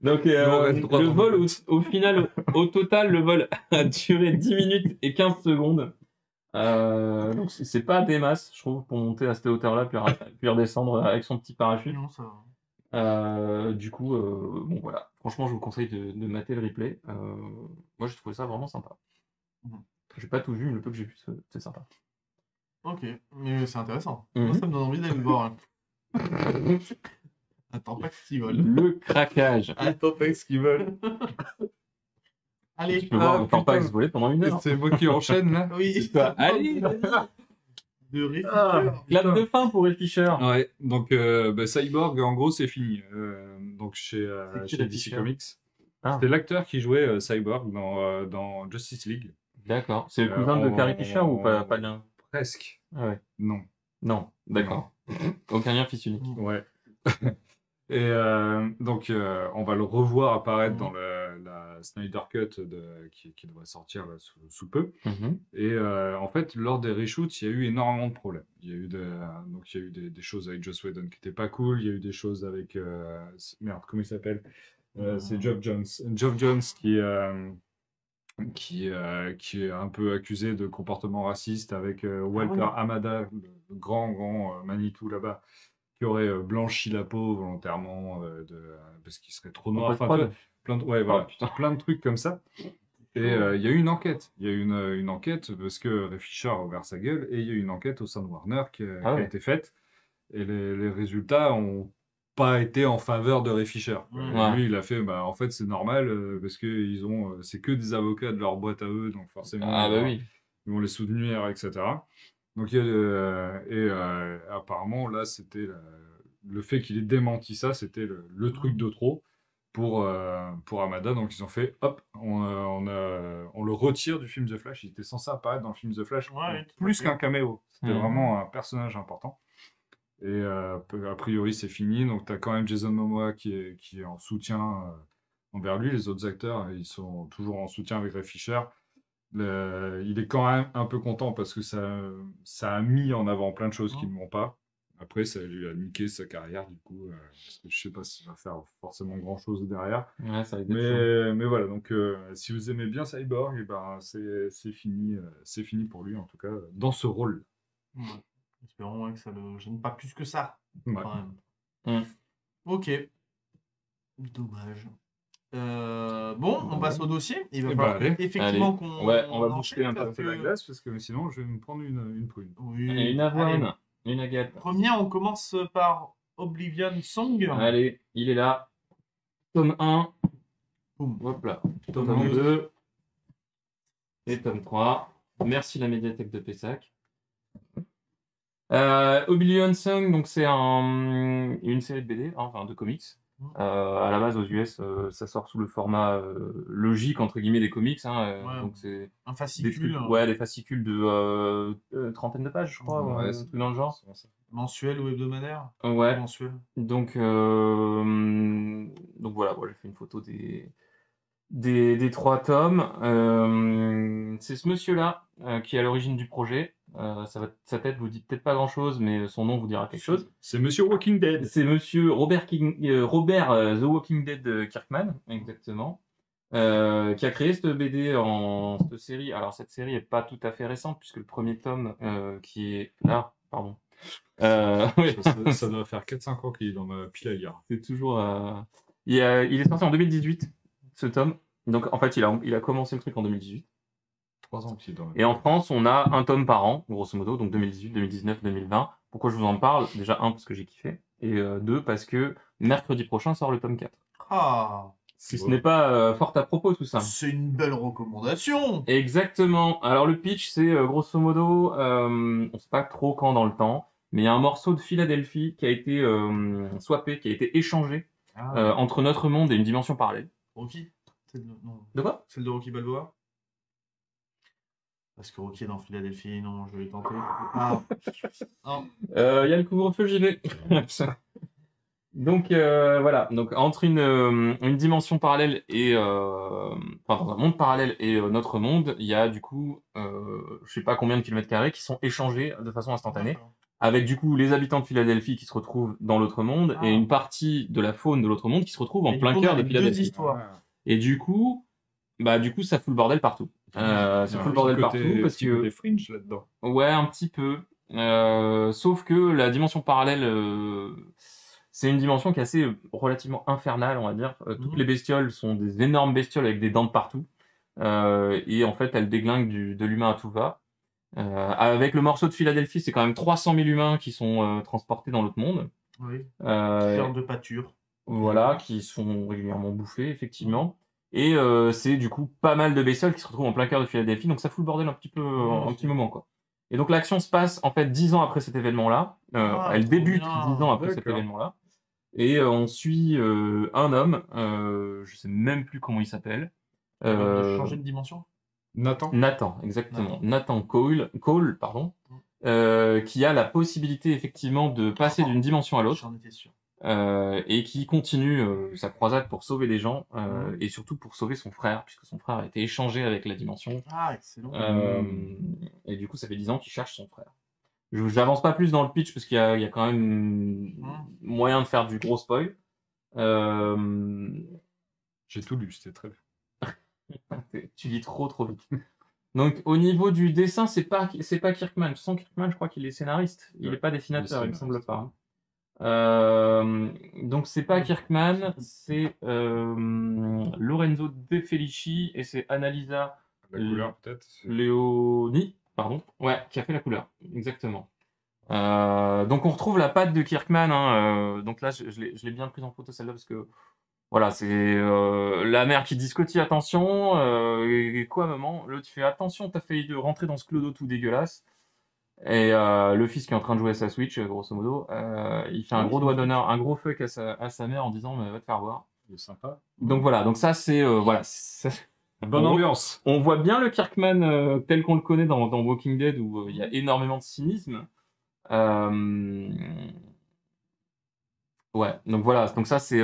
Donc Il en reste droit le dans vol, le au final, au total, le vol a duré 10 minutes et 15 secondes. Donc c'est pas des masses, je trouve, pour monter à cette hauteur-là, puis redescendre avec son petit parachute. Non, ça va. Du coup, bon voilà. Franchement, je vous conseille de mater le replay. Moi, j'ai trouvé ça vraiment sympa. Mhm. J'ai pas tout vu, mais le peu que j'ai vu, c'est sympa. Ok, mais c'est intéressant. Mhm. Moi, ça me donne envie d'aller le voir. Attends pas qu'ils volent. Le craquage. Attends pas qu'ils volent. Allez, Tu peux voir putain. Tampax voler pendant une heure. C'est moi qui enchaîne là. oui. Allez, De Réfischer. clap de fin pour Ray Fisher. Ouais, donc Cyborg, en gros, c'est fini. Donc chez C'est qui, chez Ray DC Fisher Comics. Ah. C'était l'acteur qui jouait Cyborg dans Justice League. D'accord. C'est le cousin de Carrie Fisher ou pas de lien? Presque. Ah ouais. Non. Non, d'accord. Aucun lien fils unique. Ouais. Et donc, on va le revoir apparaître dans la Snyder Cut qui devrait sortir là, sous peu. Mhm. Et en fait, lors des reshoots, il y a eu énormément de problèmes. Il y a eu des choses avec Joss Whedon qui n'étaient pas cool. Il y a eu des choses avec... merde, comment il s'appelle C'est Geoff Johns. Geoff Johns qui est un peu accusé de comportement raciste avec Walter Hamada, le grand Manitou là-bas, qui aurait blanchi la peau volontairement parce qu'il serait trop noir. Après, Enfin, ouais, voilà, putain. plein de trucs comme ça. Et il y a eu une enquête. Il y a eu une enquête parce que Ray Fisher a ouvert sa gueule et il y a eu une enquête au sein de Warner qui a été faite. Et les résultats ont pas été en faveur de Ray Fisher. Ouais. Lui, il a fait, bah, en fait, c'est normal parce que c'est que des avocats de leur boîte à eux, donc forcément, Ah bah oui. ils vont les soutenir, etc. Donc, apparemment, là, c'était le fait qu'il ait démenti ça, c'était le truc de trop pour Hamada. Donc, ils ont fait, hop, on le retire du film The Flash. Il était censé apparaître dans le film The Flash plus qu'un caméo. C'était vraiment un personnage important. Et a priori, c'est fini. Donc, tu as quand même Jason Momoa qui est en soutien envers lui. Les autres acteurs, ils sont toujours en soutien avec Ray Fisher. Il est quand même un peu content parce que ça a mis en avant plein de choses qui ne vont pas. Après, ça lui a niqué sa carrière, du coup. Parce que je sais pas s'il va faire forcément grand-chose derrière. Ouais, ça va être Mais voilà, donc si vous aimez bien Cyborg, et ben, c'est fini, c'est fini pour lui, en tout cas, dans ce rôle. Ouais. Espérons que ça ne le gêne pas plus que ça. Ouais. Quand même. Mm. Ok. Dommage. Bon, on passe au dossier. Il va Eh falloir ben, allez. effectivement qu'on on va enchaîne boucher un peu parce la que... glace, parce que sinon, je vais me prendre une prune. Oui. Une avoine, une agate. Premier, on commence par Oblivion Song. Allez, il est là. Tome 1. Boum. Hop là. Tome Tome 2. 2. Et tome 3. Merci la médiathèque de Pessac. Oblivion Song, donc c'est une série de BD, enfin de comics. À la base aux US, ça sort sous le format logique entre guillemets des comics. Donc c'est un des fascicule. trucs, des fascicules de trentaine de pages, je crois, Ouais, un truc dans le genre. Mensuel ou hebdomadaire. Ouais. Mensuel. Donc voilà, j'ai fait une photo des 3 tomes. C'est ce monsieur-là qui est à l'origine du projet. Sa tête vous dit peut-être pas grand-chose, mais son nom vous dira quelque chose. C'est Monsieur Walking Dead. C'est monsieur Robert The Walking Dead Kirkman, exactement, qui a créé cette BD cette série. Alors cette série est pas tout à fait récente, puisque le premier tome qui est là, pardon. Oui. Ça doit faire 4-5 ans qu'il est dans ma pile à lire. C'est toujours... il est sorti en 2018, ce tome. Donc en fait, il a commencé le truc en 2018. 3 ans qu'il est dans ma Et en France, on a un tome par an, grosso modo, donc 2018, 2019, 2020. Pourquoi je vous en parle? Déjà, 1, parce que j'ai kiffé. Et 2, parce que mercredi prochain sort le tome 4. Ah, Si ce n'est pas fort à propos, tout ça. c'est une belle recommandation. Exactement. Alors le pitch, c'est grosso modo, on ne sait pas trop quand dans le temps, mais il y a un morceau de Philadelphie qui a été swappé, qui a été échangé entre notre monde et une dimension parallèle. Rocky. Non. De quoi? Celle de Rocky Balboa. Parce que Rocky est dans Philadelphie, non, je vais tenter. Ah, non. Il y a le couvre-feu, j'y vais. Donc voilà, donc entre une dimension parallèle et enfin dans un monde parallèle et notre monde, il y a du coup je sais pas combien de kilomètres carrés qui sont échangés de façon instantanée, D'accord. avec du coup les habitants de Philadelphie qui se retrouvent dans l'autre monde Ah. et une partie de la faune de l'autre monde qui se retrouve en Et du plein coup, on cœur a de deux Philadelphie. histoires. Et du coup ça fout le bordel partout. Ça fout le bordel partout parce que des fringe là-dedans. ouais, un petit peu. Sauf que la dimension parallèle, c'est une dimension qui est assez relativement infernale, on va dire. Toutes Mhm. les bestioles sont des énormes bestioles avec des dents de partout. Et en fait, elles déglinguent de l'humain à tout va. Avec le morceau de Philadelphie, c'est quand même 300 000 humains qui sont transportés dans l'autre monde. Oui. Euh, Fleur de pâture. voilà, qui sont régulièrement bouffés, effectivement. Et c'est du coup pas mal de bestioles qui se retrouvent en plein cœur de Philadelphie, donc ça fout le bordel un petit peu, un petit moment, quoi. Et donc l'action se passe en fait 10 ans après cet événement-là. Elle trop débute bien. 10 ans après cet D'accord. événement-là. Et on suit un homme, je sais même plus comment il s'appelle. Capable de changer de dimension. Nathan. Exactement. Nathan Cole, pardon. Qui a la possibilité effectivement de passer d'une dimension à l'autre. J'en étais sûr. Et qui continue sa croisade pour sauver les gens Mhm. et surtout pour sauver son frère, puisque son frère a été échangé avec la dimension. Ah, excellent. Et du coup, ça fait 10 ans qu'il cherche son frère. J'avance pas plus dans le pitch parce qu'il y a quand même moyen de faire du gros spoil. J'ai tout lu, c'était très bien. Tu lis trop vite. Donc au niveau du dessin, c'est pas Kirkman. De toute façon, Kirkman, je crois qu'il est scénariste. Il Ouais, est pas dessinateur, il est il me semble scénariste. pas. Donc c'est pas Kirkman, c'est Lorenzo De Felici et c'est Annalisa La couleur, peut-être. Leoni, pardon, ouais, qui a fait la couleur, exactement. Donc on retrouve la patte de Kirkman, hein, donc là je l'ai bien prise en photo celle-là parce que voilà, c'est la mère qui dit Scotty attention, et quoi maman, l'autre fait attention, t'as failli de rentrer dans ce clodo tout dégueulasse. Et le fils qui est en train de jouer à sa Switch, grosso modo, il fait un Oui, gros c'est doigt une d'honneur, un gros fuck à sa mère en disant mais va te faire voir. Il est sympa. Donc voilà, donc ça c'est voilà, Bonne ambiance. on voit bien le Kirkman tel qu'on le connaît dans Walking Dead où il y a énormément de cynisme. Ouais, donc voilà, donc ça c'est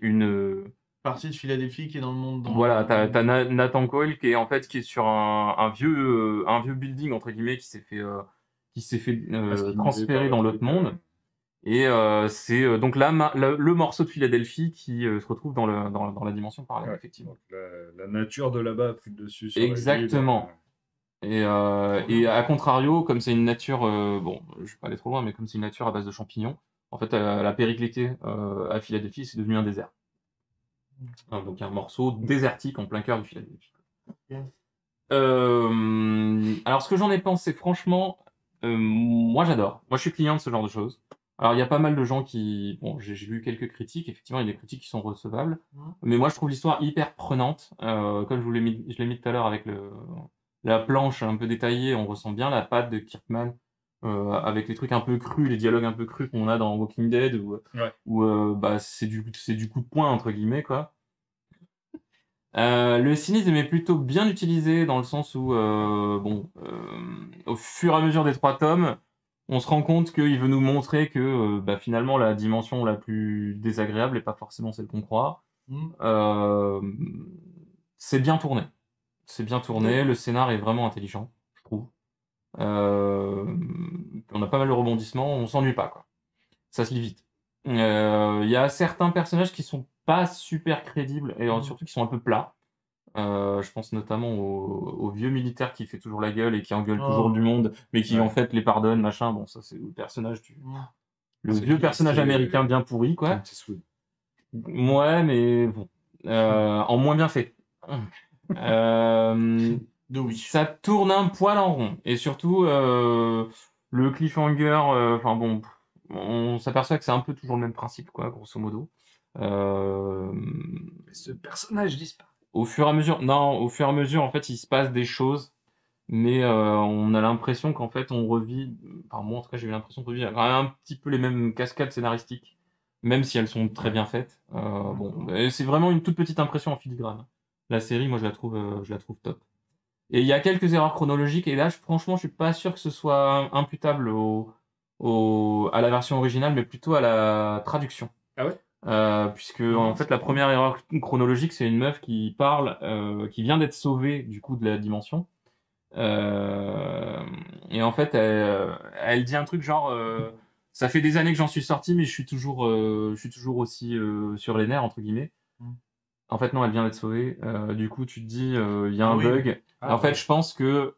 une Partie de Philadelphie qui est dans le monde. voilà, t'as Nathan Coyle qui est sur un vieux building entre guillemets qui s'est fait transférer dans l'autre monde. Et c'est donc là le morceau de Philadelphie qui se retrouve dans la dimension parallèle, Ouais, effectivement. donc la nature de là-bas a pris le dessus sur Exactement. Et à contrario, comme c'est une nature, bon, je vais pas aller trop loin, mais comme c'est une nature à base de champignons, en fait, elle a périclité à Philadelphie, c'est devenu un désert. Donc un morceau désertique en plein cœur de Philadelphie. Ok. Alors ce que j'en ai pensé, franchement, moi j'adore. Moi je suis client de ce genre de choses. Alors il y a pas mal de gens qui, bon, j'ai lu quelques critiques. Effectivement, il y a des critiques qui sont recevables, mais moi je trouve l'histoire hyper prenante. Comme je l'ai mis tout à l'heure avec la planche un peu détaillée, on ressent bien la patte de Kirkman avec les trucs un peu crus, les dialogues un peu crus qu'on a dans Walking Dead, où bah c'est du coup de poing entre guillemets quoi. Le cynisme est plutôt bien utilisé dans le sens où, au fur et à mesure des 3 tomes, on se rend compte qu'il veut nous montrer que bah, finalement la dimension la plus désagréable n'est pas forcément celle qu'on croit. Euh, c'est bien tourné. C'est bien tourné, le scénar est vraiment intelligent, je trouve. On a pas mal de rebondissements, on s'ennuie pas, quoi. Ça se lit vite. Il y a certains personnages qui sont pas super crédibles et surtout qui sont un peu plats. Je pense notamment au vieux militaire qui fait toujours la gueule et qui engueule toujours du monde, mais qui en fait les pardonne, machin. Bon, ça c'est le personnage le vieux personnage américain bien pourri, quoi. Ouais, mais bon, en moins bien fait. Ça tourne un poil en rond et surtout le cliffhanger. Enfin bon, on s'aperçoit que c'est un peu toujours le même principe, quoi, grosso modo. Ce personnage disparaît. Au fur et à mesure, en fait, il se passe des choses, mais on a l'impression qu'en fait, on revit. Enfin, moi, en tout cas, j'ai eu l'impression de revivre quand même un petit peu les mêmes cascades scénaristiques, même si elles sont très bien faites. Bon, c'est vraiment une toute petite impression en filigrane. La série, moi, je la trouve top. Et il y a quelques erreurs chronologiques, et là, franchement, je suis pas sûr que ce soit imputable à la version originale, mais plutôt à la traduction. Ah ouais? Puisque en fait, la première erreur chronologique, c'est une meuf qui parle, qui vient d'être sauvée du coup de la dimension. Et en fait, elle dit un truc genre, ça fait des années que j'en suis sorti, mais je suis toujours aussi sur les nerfs entre guillemets. En fait, non, elle vient d'être sauvée. Du coup, tu te dis, il y a un bug. En fait, je pense que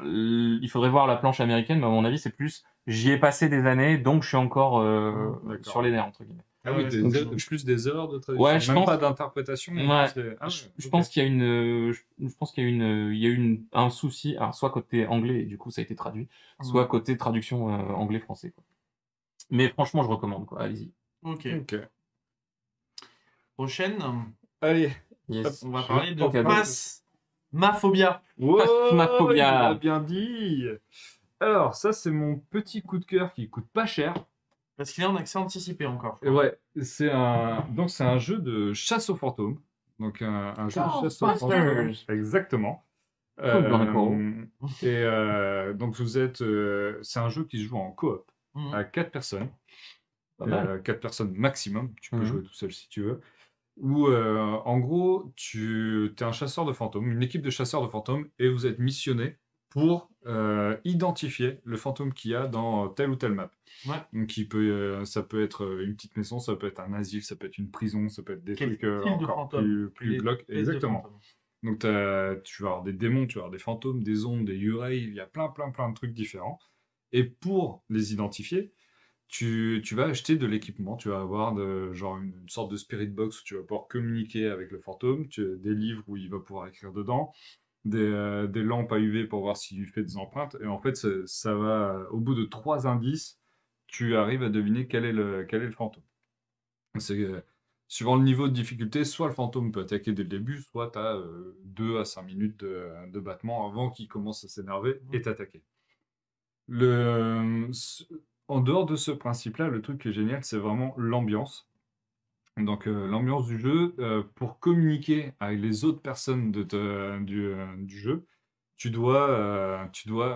il faudrait voir la planche américaine, mais à mon avis, c'est plus, j'y ai passé des années, donc je suis encore sur les nerfs entre guillemets. Ah oui, plus des erreurs de traduction, ouais, même pas d'interprétation. Ouais, je pense qu'il y a il y a eu un souci, alors soit côté anglais, et du coup ça a été traduit, soit côté traduction anglais-français, quoi. Mais franchement, je recommande, quoi. Allez-y. Ok. Prochaine. Allez. Yes. On va parler de Phasmophobia. Phasmophobia. Il a bien dit. Alors, ça, c'est mon petit coup de cœur qui coûte pas cher. Parce qu'il est en accès anticipé encore. Et ouais, c'est un jeu de chasse aux fantômes. Donc, un jeu de chasse aux fantômes. Exactement. Donc, vous êtes. C'est un jeu qui se joue en coop à 4 personnes. 4 personnes maximum. Tu peux jouer tout seul si tu veux. Où, en gros, tu es un chasseur de fantômes, une équipe de chasseurs de fantômes, et vous êtes missionné pour identifier le fantôme qu'il y a dans telle ou telle map. Ouais. Donc, ça peut être une petite maison, ça peut être un asile, ça peut être une prison, ça peut être des trucs encore plus glauques. Exactement. Donc, tu vas avoir des démons, tu vas avoir des fantômes, des ombres, des yurei, il y a plein de trucs différents. Et pour les identifier, tu vas acheter de l'équipement, tu vas avoir genre une sorte de spirit box où tu vas pouvoir communiquer avec le fantôme, des livres où il va pouvoir écrire dedans, des lampes à UV pour voir s'il fait des empreintes. Et en fait, ça va, au bout de 3 indices, tu arrives à deviner quel est le fantôme. Suivant le niveau de difficulté, soit le fantôme peut attaquer dès le début, soit tu as 2 à 5 minutes de battement avant qu'il commence à s'énerver et t'attaquer. En dehors de ce principe-là, le truc qui est génial, c'est vraiment l'ambiance. Donc, l'ambiance du jeu, pour communiquer avec les autres personnes du jeu, tu dois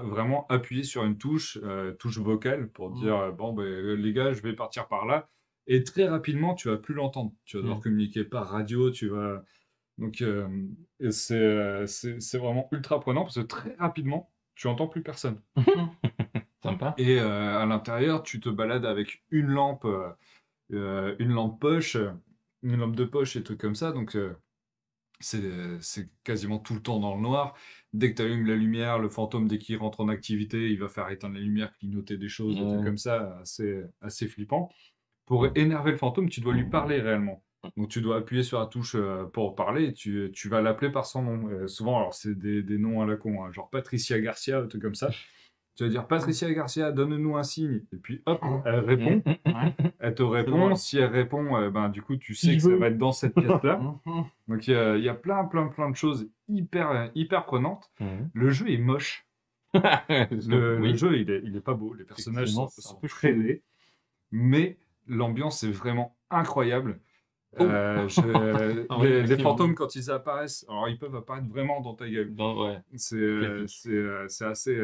vraiment appuyer sur une touche vocale pour dire bon, les gars, je vais partir par là. Et très rapidement, tu vas plus l'entendre. Tu vas devoir communiquer par radio. Donc, c'est vraiment ultra prenant parce que très rapidement, tu entends plus personne. Sympa. Et à l'intérieur, tu te balades avec une lampe poche, une lampe de poche et trucs comme ça. Donc, c'est quasiment tout le temps dans le noir. Dès que tu allumes la lumière, le fantôme, dès qu'il rentre en activité, il va faire éteindre la lumière, clignoter des choses, des trucs comme ça, assez flippant. Pour énerver le fantôme, tu dois lui parler réellement. Donc, tu dois appuyer sur la touche pour parler et tu vas l'appeler par son nom. Souvent, alors, c'est des noms à la con, hein, genre Patricia Garcia, un truc comme ça. Tu vas dire Patricia Garcia, donne-nous un signe. Et puis hop, elle répond. Elle te répond. Si elle répond, du coup, tu sais que ça va être dans cette pièce-là. Donc il y a plein de choses hyper prenantes. Le jeu est moche. Le jeu, il est pas beau. Les personnages sont très laids. Mais l'ambiance est vraiment incroyable. Les fantômes, quand ils apparaissent, alors ils peuvent apparaître vraiment dans ta gueule. C'est assez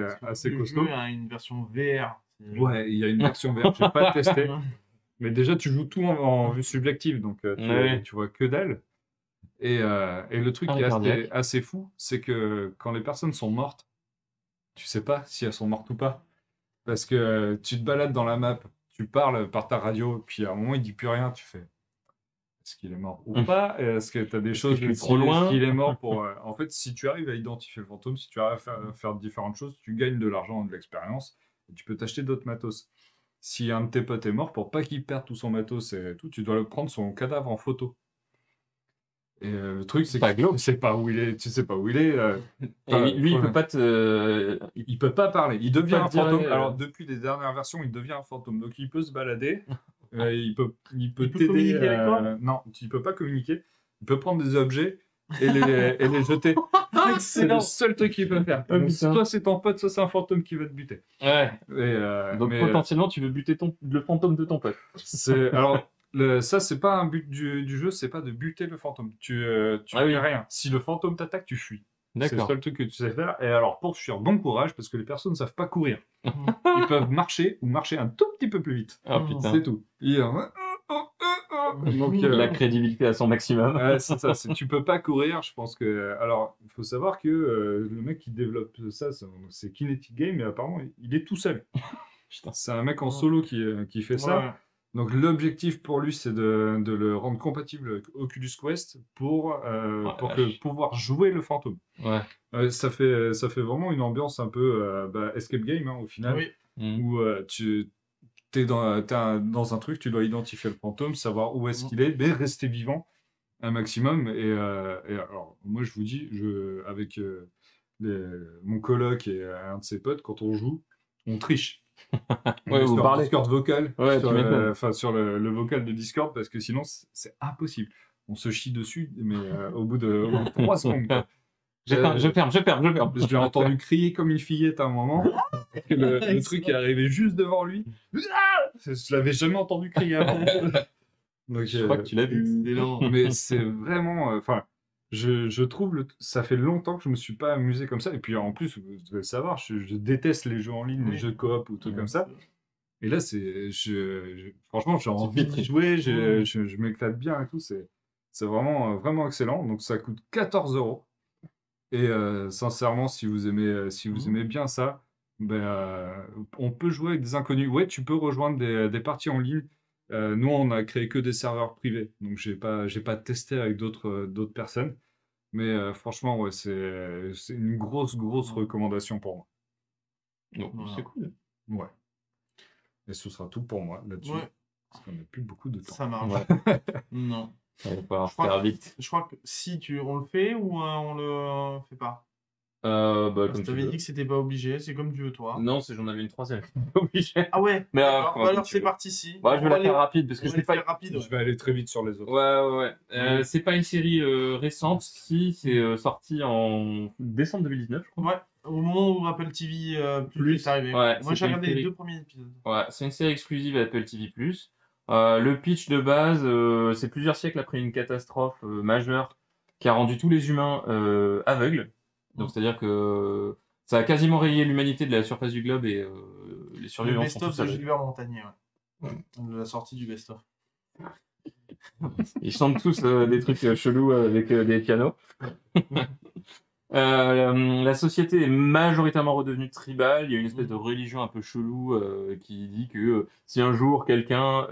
costaud. Le jeu a une version VR. Ouais, il y a une version VR. Je n'ai pas testé. Mais déjà, tu joues tout en vue subjective, donc tu vois que dalle. Et le truc qui est assez fou, c'est que quand les personnes sont mortes, tu sais pas si elles sont mortes ou pas. Parce que tu te balades dans la map, tu parles par ta radio, puis à un moment, il dit plus rien, tu fais... Est-ce qu'il est mort ou pas? Est-ce que tu as des choses trop loin? Est-ce qu'il est mort pour... En fait, si tu arrives à identifier le fantôme, si tu arrives à faire différentes choses, tu gagnes de l'argent et de l'expérience, et tu peux t'acheter d'autres matos. Si un de tes potes est mort, pour pas qu'il perde tout son matos et tout, tu dois le prendre son cadavre en photo. Et le truc, c'est que tu sais pas où il est. Tu sais pas où il est. Et lui, il peut pas il peut pas parler. Il devient un fantôme. Alors, depuis les dernières versions, il devient un fantôme. Donc, il peut se balader. Il peut t'aider. Non, il peut pas communiquer. Il peut prendre des objets et les jeter. C'est le seul truc qu'il peut faire. Donc, soit c'est ton pote, soit c'est un fantôme qui va te buter. Ouais. Donc, potentiellement, tu veux buter le fantôme de ton pote. Alors, ça, c'est pas un but du jeu, c'est pas de buter le fantôme. Tu fais rien. Si le fantôme t'attaque, tu fuis. C'est le D'accord. seul truc que tu sais faire. Et alors, pour fuir, bon courage, parce que les personnes ne savent pas courir. Ils peuvent marcher ou marcher un tout petit peu plus vite. Ah Mhm. putain. C'est tout. Donc, La crédibilité à son maximum. ouais, c'est ça. Tu peux pas courir. Je pense que. Alors, il faut savoir que le mec qui développe ça, c'est Kinetic Game, mais apparemment, il est tout seul. Putain. C'est un mec en solo qui fait ça. Ouais. Donc, l'objectif pour lui, c'est de le rendre compatible avec Oculus Quest pour la vache. pouvoir jouer le fantôme. Ouais. Ça fait vraiment une ambiance un peu escape game, hein, au final, Oui. Mhm. où t'es dans un truc, tu dois identifier le fantôme, savoir où est-ce qu'il est, mais rester vivant un maximum. Et alors, moi, je vous dis, avec mon coloc et un de ses potes, quand on joue, on triche. On Ouais, est vous sur parlez. Discord vocal, Ouais, tu m'étonnes. sur le vocal de Discord, parce que sinon, c'est impossible. On se chie dessus, mais au bout de 3 secondes, quoi. Je ferme. Je l'ai entendu crier comme une fillette à un moment. Parce que le truc est arrivé juste devant lui. Je l'avais jamais entendu crier avant. Donc, Je crois que tu l'as vu. Excellent. mais c'est vraiment. Enfin, je trouve. Ça fait longtemps que je me suis pas amusé comme ça. Et puis en plus, vous devez le savoir, je déteste les jeux en ligne, les Oui. jeux de coop ou trucs comme ça. Et là, franchement, j'ai envie vite d'y fait. jouer. Je m'éclate bien et tout. C'est vraiment, vraiment excellent. Donc ça coûte 14 €. Et sincèrement, si vous aimez bien ça, ben, on peut jouer avec des inconnus. Ouais, tu peux rejoindre des parties en ligne. Nous, on a créé que des serveurs privés, donc j'ai pas testé avec d'autres personnes. Mais franchement, ouais, c'est une grosse recommandation pour moi. Donc, Voilà. c'est cool. Ouais. Et ce sera tout pour moi là-dessus, Ouais, parce qu'on n'a plus beaucoup de temps. ça marche. Ouais. Non. Il va falloir Je crois faire que- vite. Je crois que si on le fait ou on le fait pas. Bah, Parce comme que tu t'avais veux. dit que c'était pas obligé, c'est comme tu veux toi. Non, j'en avais une troisième. Pas obligé. Ah ouais, Mais, d'accord. comme Bah alors tu c'est veux. parti si. Ouais, je vais On la va faire aller- rapide parce on que va c'est le pas. faire rapide. Je vais aller très vite sur les autres. Ouais. C'est pas une série récente. Si, c'est sorti en décembre 2019, je crois. Ouais, au moment où Apple TV Plus est arrivé. Ouais, Moi j'ai c'était une regardé les série. 2 premiers épisodes. Ouais, c'est une série exclusive Apple TV+. Le pitch de base, c'est plusieurs siècles après une catastrophe majeure qui a rendu tous les humains aveugles. Donc, c'est-à-dire que ça a quasiment rayé l'humanité de la surface du globe et les Le survivants sont best-of tous de aveugles. Gilbert Montagnier, ouais. De la sortie du best-of. Ils chantent tous des trucs chelous avec des pianos. La société est majoritairement redevenue tribale. Il y a une espèce de religion un peu chelou qui dit que si un jour quelqu'un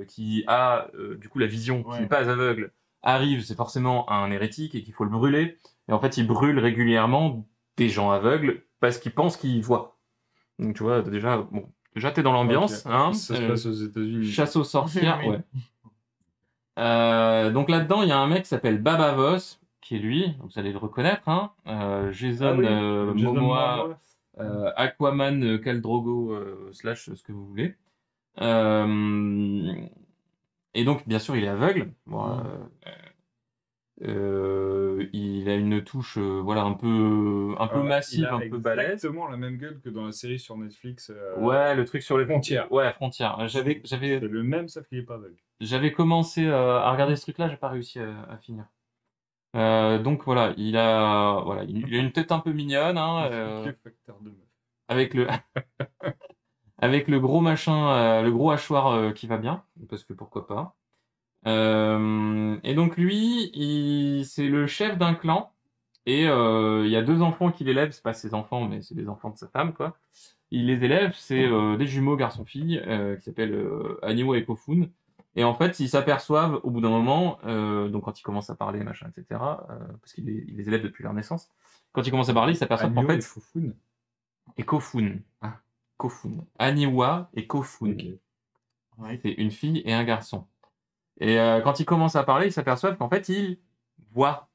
qui a du coup la vision, qui Ouais. n'est pas aveugle, arrive, c'est forcément un hérétique et qu'il faut le brûler. Et en fait, il brûle régulièrement des gens aveugles parce qu'ils pensent qu'ils voient. Donc tu vois, déjà t'es dans l'ambiance. Ok. Hein, Ça se passe aux États-Unis. chasse aux sorcières, Oui. ouais. Donc là-dedans, il y a un mec qui s'appelle Baba Voss, qui est lui, donc vous allez le reconnaître, hein. Jason, Ah oui, Jason Momoa, Momoa. Aquaman, Khal Drogo, / ce que vous voulez. Euh, et donc, bien sûr, il est aveugle. Bon, il a une touche, voilà, un peu massive, un peu balèze. Exactement la même gueule que dans la série sur Netflix. Ouais, le truc sur les Frontières. Ouais, Frontières. C'est le même, sauf qu'il est pas aveugle. J'avais commencé à regarder ce truc-là, j'ai pas réussi à finir. Donc voilà, il a une tête un peu mignonne, hein, Facteur de meuf. avec le avec le gros machin, le gros hachoir qui va bien, parce que pourquoi pas. Et donc lui, c'est le chef d'un clan et il y a 2 enfants qui l'élèvent, c'est pas ses enfants mais c'est des enfants de sa femme quoi. Il les élève, c'est des jumeaux garçon-fille qui s'appellent Aniwa et Kofun. Et en fait, ils s'aperçoivent au bout d'un moment, donc quand ils commencent à parler, machin, etc., parce qu'il les élève depuis leur naissance, quand ils commencent à parler, ils s'aperçoivent qu'en fait... Foufoun. Et Kofun. Kofun. Aniwa et Kofun. Ok. Ouais. C'est une fille et un garçon. Et quand ils commencent à parler, ils s'aperçoivent qu'en fait, ils voient.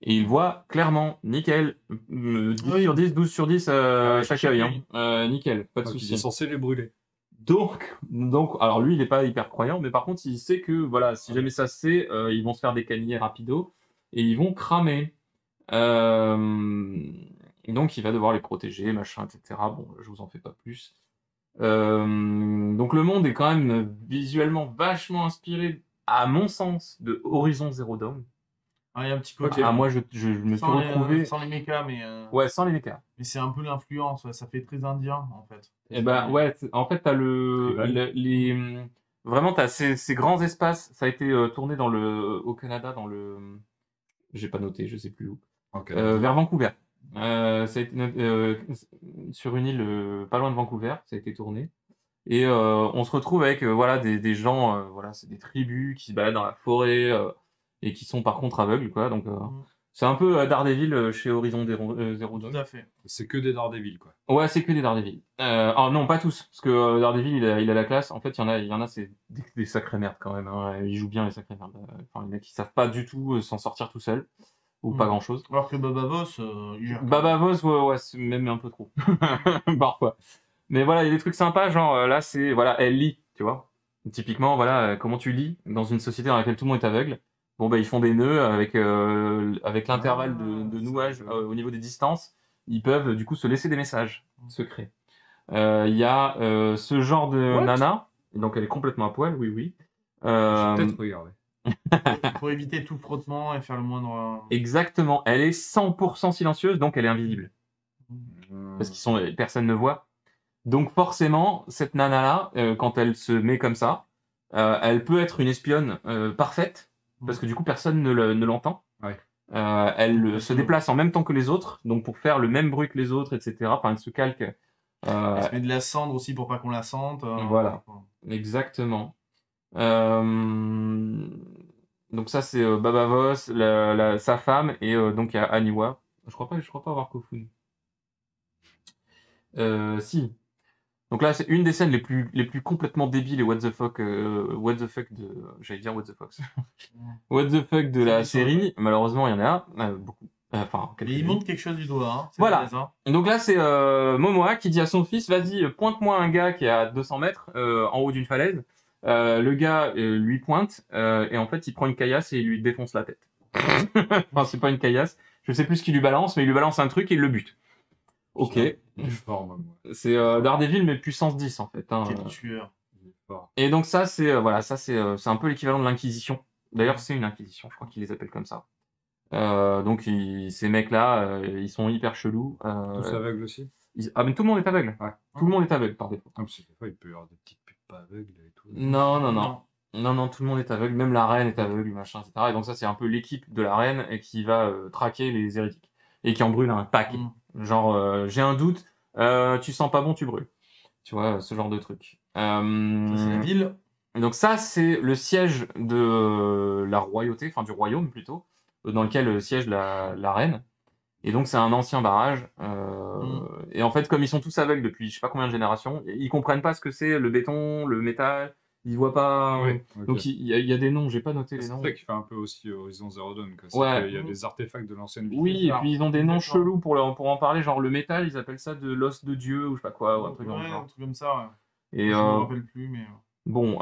Et ils voient clairement, nickel. 10 sur 10, 12 sur 10 chaque œil. Hein. Nickel, pas de Donc, souci. il est censé les brûler. Donc, alors lui, il n'est pas hyper croyant, mais par contre, il sait que, voilà, si jamais ça se sait, ils vont se faire des canillers rapido et ils vont cramer. Donc, il va devoir les protéger, machin, etc. Bon, je vous en fais pas plus. Donc, le monde est quand même visuellement vachement inspiré, à mon sens, de Horizon Zero Dawn. Ah, il y a un petit côté. Ah, moi, je me suis retrouvé... Sans les mechas, mais... Ouais, sans les mechas. Mais c'est un peu l'influence, ouais, ça fait très indien, en fait. Et bah, ouais, en fait, t'as vraiment, t'as ces grands espaces. Ça a été tourné au Canada, j'ai pas noté, je sais plus où. Vers Vancouver. Ça a été sur une île pas loin de Vancouver, ça a été tourné. Et on se retrouve avec voilà des gens, voilà, c'est des tribus qui se baladent dans la forêt et qui sont par contre aveugles, quoi. Donc c'est un peu Daredevil chez Horizon Zero Dawn. Tout à fait. C'est que des Daredevil, quoi. Ouais, c'est que des Daredevil. Oh non, pas tous, parce que Daredevil, il a la classe. En fait, il y en a, c'est des sacrées merdes quand même. Hein. Ils jouent bien les sacrées merdes. Enfin, les mecs, ils savent pas du tout s'en sortir tout seuls ou pas grand chose. Alors que Baba Boss, il gère. Baba Boss, ouais, c'est même un peu trop parfois. Mais voilà, il y a des trucs sympas, genre là, c'est voilà, elle lit, tu vois. Typiquement, voilà, comment tu lis dans une société dans laquelle tout le monde est aveugle. Bon, bah, ils font des nœuds avec l'intervalle de nouage au niveau des distances. Ils peuvent du coup se laisser des messages secrets. Il y a ce genre de nana, donc elle est complètement à poil, oui. Je vais peut-être regarder. Pour éviter tout frottement et faire le moindre. Exactement, elle est 100% silencieuse, donc elle est invisible. Parce personne ne voit. Donc forcément, cette nana-là, quand elle se met comme ça, elle peut être une espionne parfaite, parce que du coup personne ne l'entend. Ouais. Elle se déplace en même temps que les autres, donc pour faire le même bruit que les autres, etc. Enfin, elle se calque. Elle se met de la cendre aussi pour pas qu'on la sente. Voilà, exactement. Donc ça c'est Baba Voss, sa femme, et donc il y a Aniwa. Je crois pas avoir Kofun. Si. Donc là, c'est une des scènes les plus complètement débiles et what the fuck de, j'allais dire what the fuck, what the fuck de la série. Malheureusement, il y en a beaucoup. Enfin, mais il montre quelque chose du doigt. Hein. Voilà. Donc là, c'est Momoa qui dit à son fils, vas-y, pointe-moi un gars qui est à 200 mètres en haut d'une falaise. Le gars lui pointe et en fait, il prend une caillasse et il lui défonce la tête. Enfin, c'est pas une caillasse. Je sais plus ce qu'il lui balance, mais il lui balance un truc et il le bute. Ok. C'est Daredevil mais puissance 10 en fait. Hein. Quel tueur. Et donc ça c'est voilà, ça c'est un peu l'équivalent de l'Inquisition. D'ailleurs c'est une Inquisition, je crois qu'ils les appellent comme ça. Donc ces mecs là, ils sont hyper chelous. Tous aveugles aussi. Ah mais tout le monde est aveugle. Ouais. Tout le monde est aveugle par défaut. Ah, parce que des fois il peut y avoir des petites putes pas aveugles et tout. Non, tout le monde est aveugle, même la reine est aveugle, machin, etc. Et donc ça c'est un peu l'équipe de la reine et qui va traquer les hérétiques et qui en brûle un paquet. Genre j'ai un doute, tu sens pas bon, tu brûles. Tu vois, ce genre de truc. Ça, c'est la ville. Donc ça, c'est le siège de la royauté, enfin du royaume plutôt, dans lequel siège la reine. Et donc c'est un ancien barrage. Et en fait, comme ils sont tous aveugles depuis je sais pas combien de générations, ils comprennent pas ce que c'est le béton, le métal. Ils voient pas. Oui, okay. Donc il y a des noms, j'ai pas noté les noms. C'est ça qui fait un peu aussi Horizon Zero Dawn. Ouais. Il y a des artefacts de l'ancienne vie. Oui, et puis ils ont des noms chelous pour en parler, genre le métal, ils appellent ça de l'os de Dieu ou je sais pas quoi, ou un truc un truc comme ça. Ouais. Et je me rappelle plus, mais. Bon.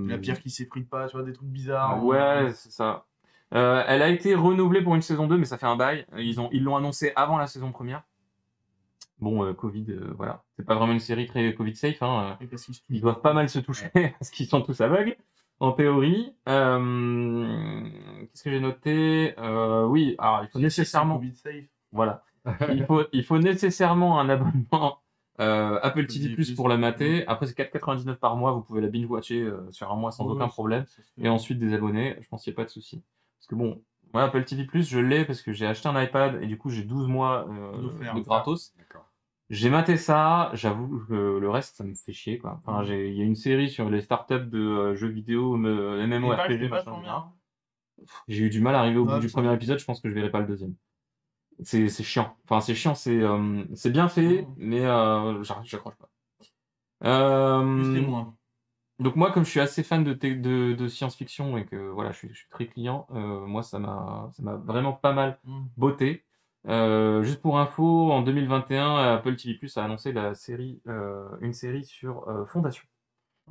La pierre qui s'effrite pas, tu vois, des trucs bizarres. Ouais, c'est ça. Elle a été renouvelée pour une saison 2, mais ça fait un bail. Ils l'ont annoncé avant la saison première. Bon, Covid, voilà. C'est pas vraiment une série très Covid safe. Hein. Ils doivent pas mal se toucher parce qu'ils sont tous aveugles, en théorie. Qu'est-ce que j'ai noté oui, alors il faut nécessairement. Covid safe. Voilà. il faut nécessairement un abonnement Apple TV Plus pour la mater. Après, c'est 4,99 par mois. Vous pouvez la binge-watcher sur un mois sans aucun problème. Et ensuite, des abonnés. Je pense qu'il n'y a pas de souci. Parce que bon, moi, Apple TV Plus, je l'ai parce que j'ai acheté un iPad et du coup, j'ai 12 mois de gratos. J'ai maté ça. J'avoue que le reste, ça me fait chier, quoi. Enfin, il y a une série sur les startups de jeux vidéo, MMORPG, machin. J'ai eu du mal à arriver au bout du premier épisode. Je pense que je verrai pas le deuxième. C'est chiant. Enfin, c'est chiant, c'est bien fait, mais j'accroche pas. Donc moi, comme je suis assez fan de science-fiction et que voilà, je suis très client, moi ça m'a vraiment pas mal botté. Juste pour info, en 2021, Apple TV+ a annoncé une série sur Fondation.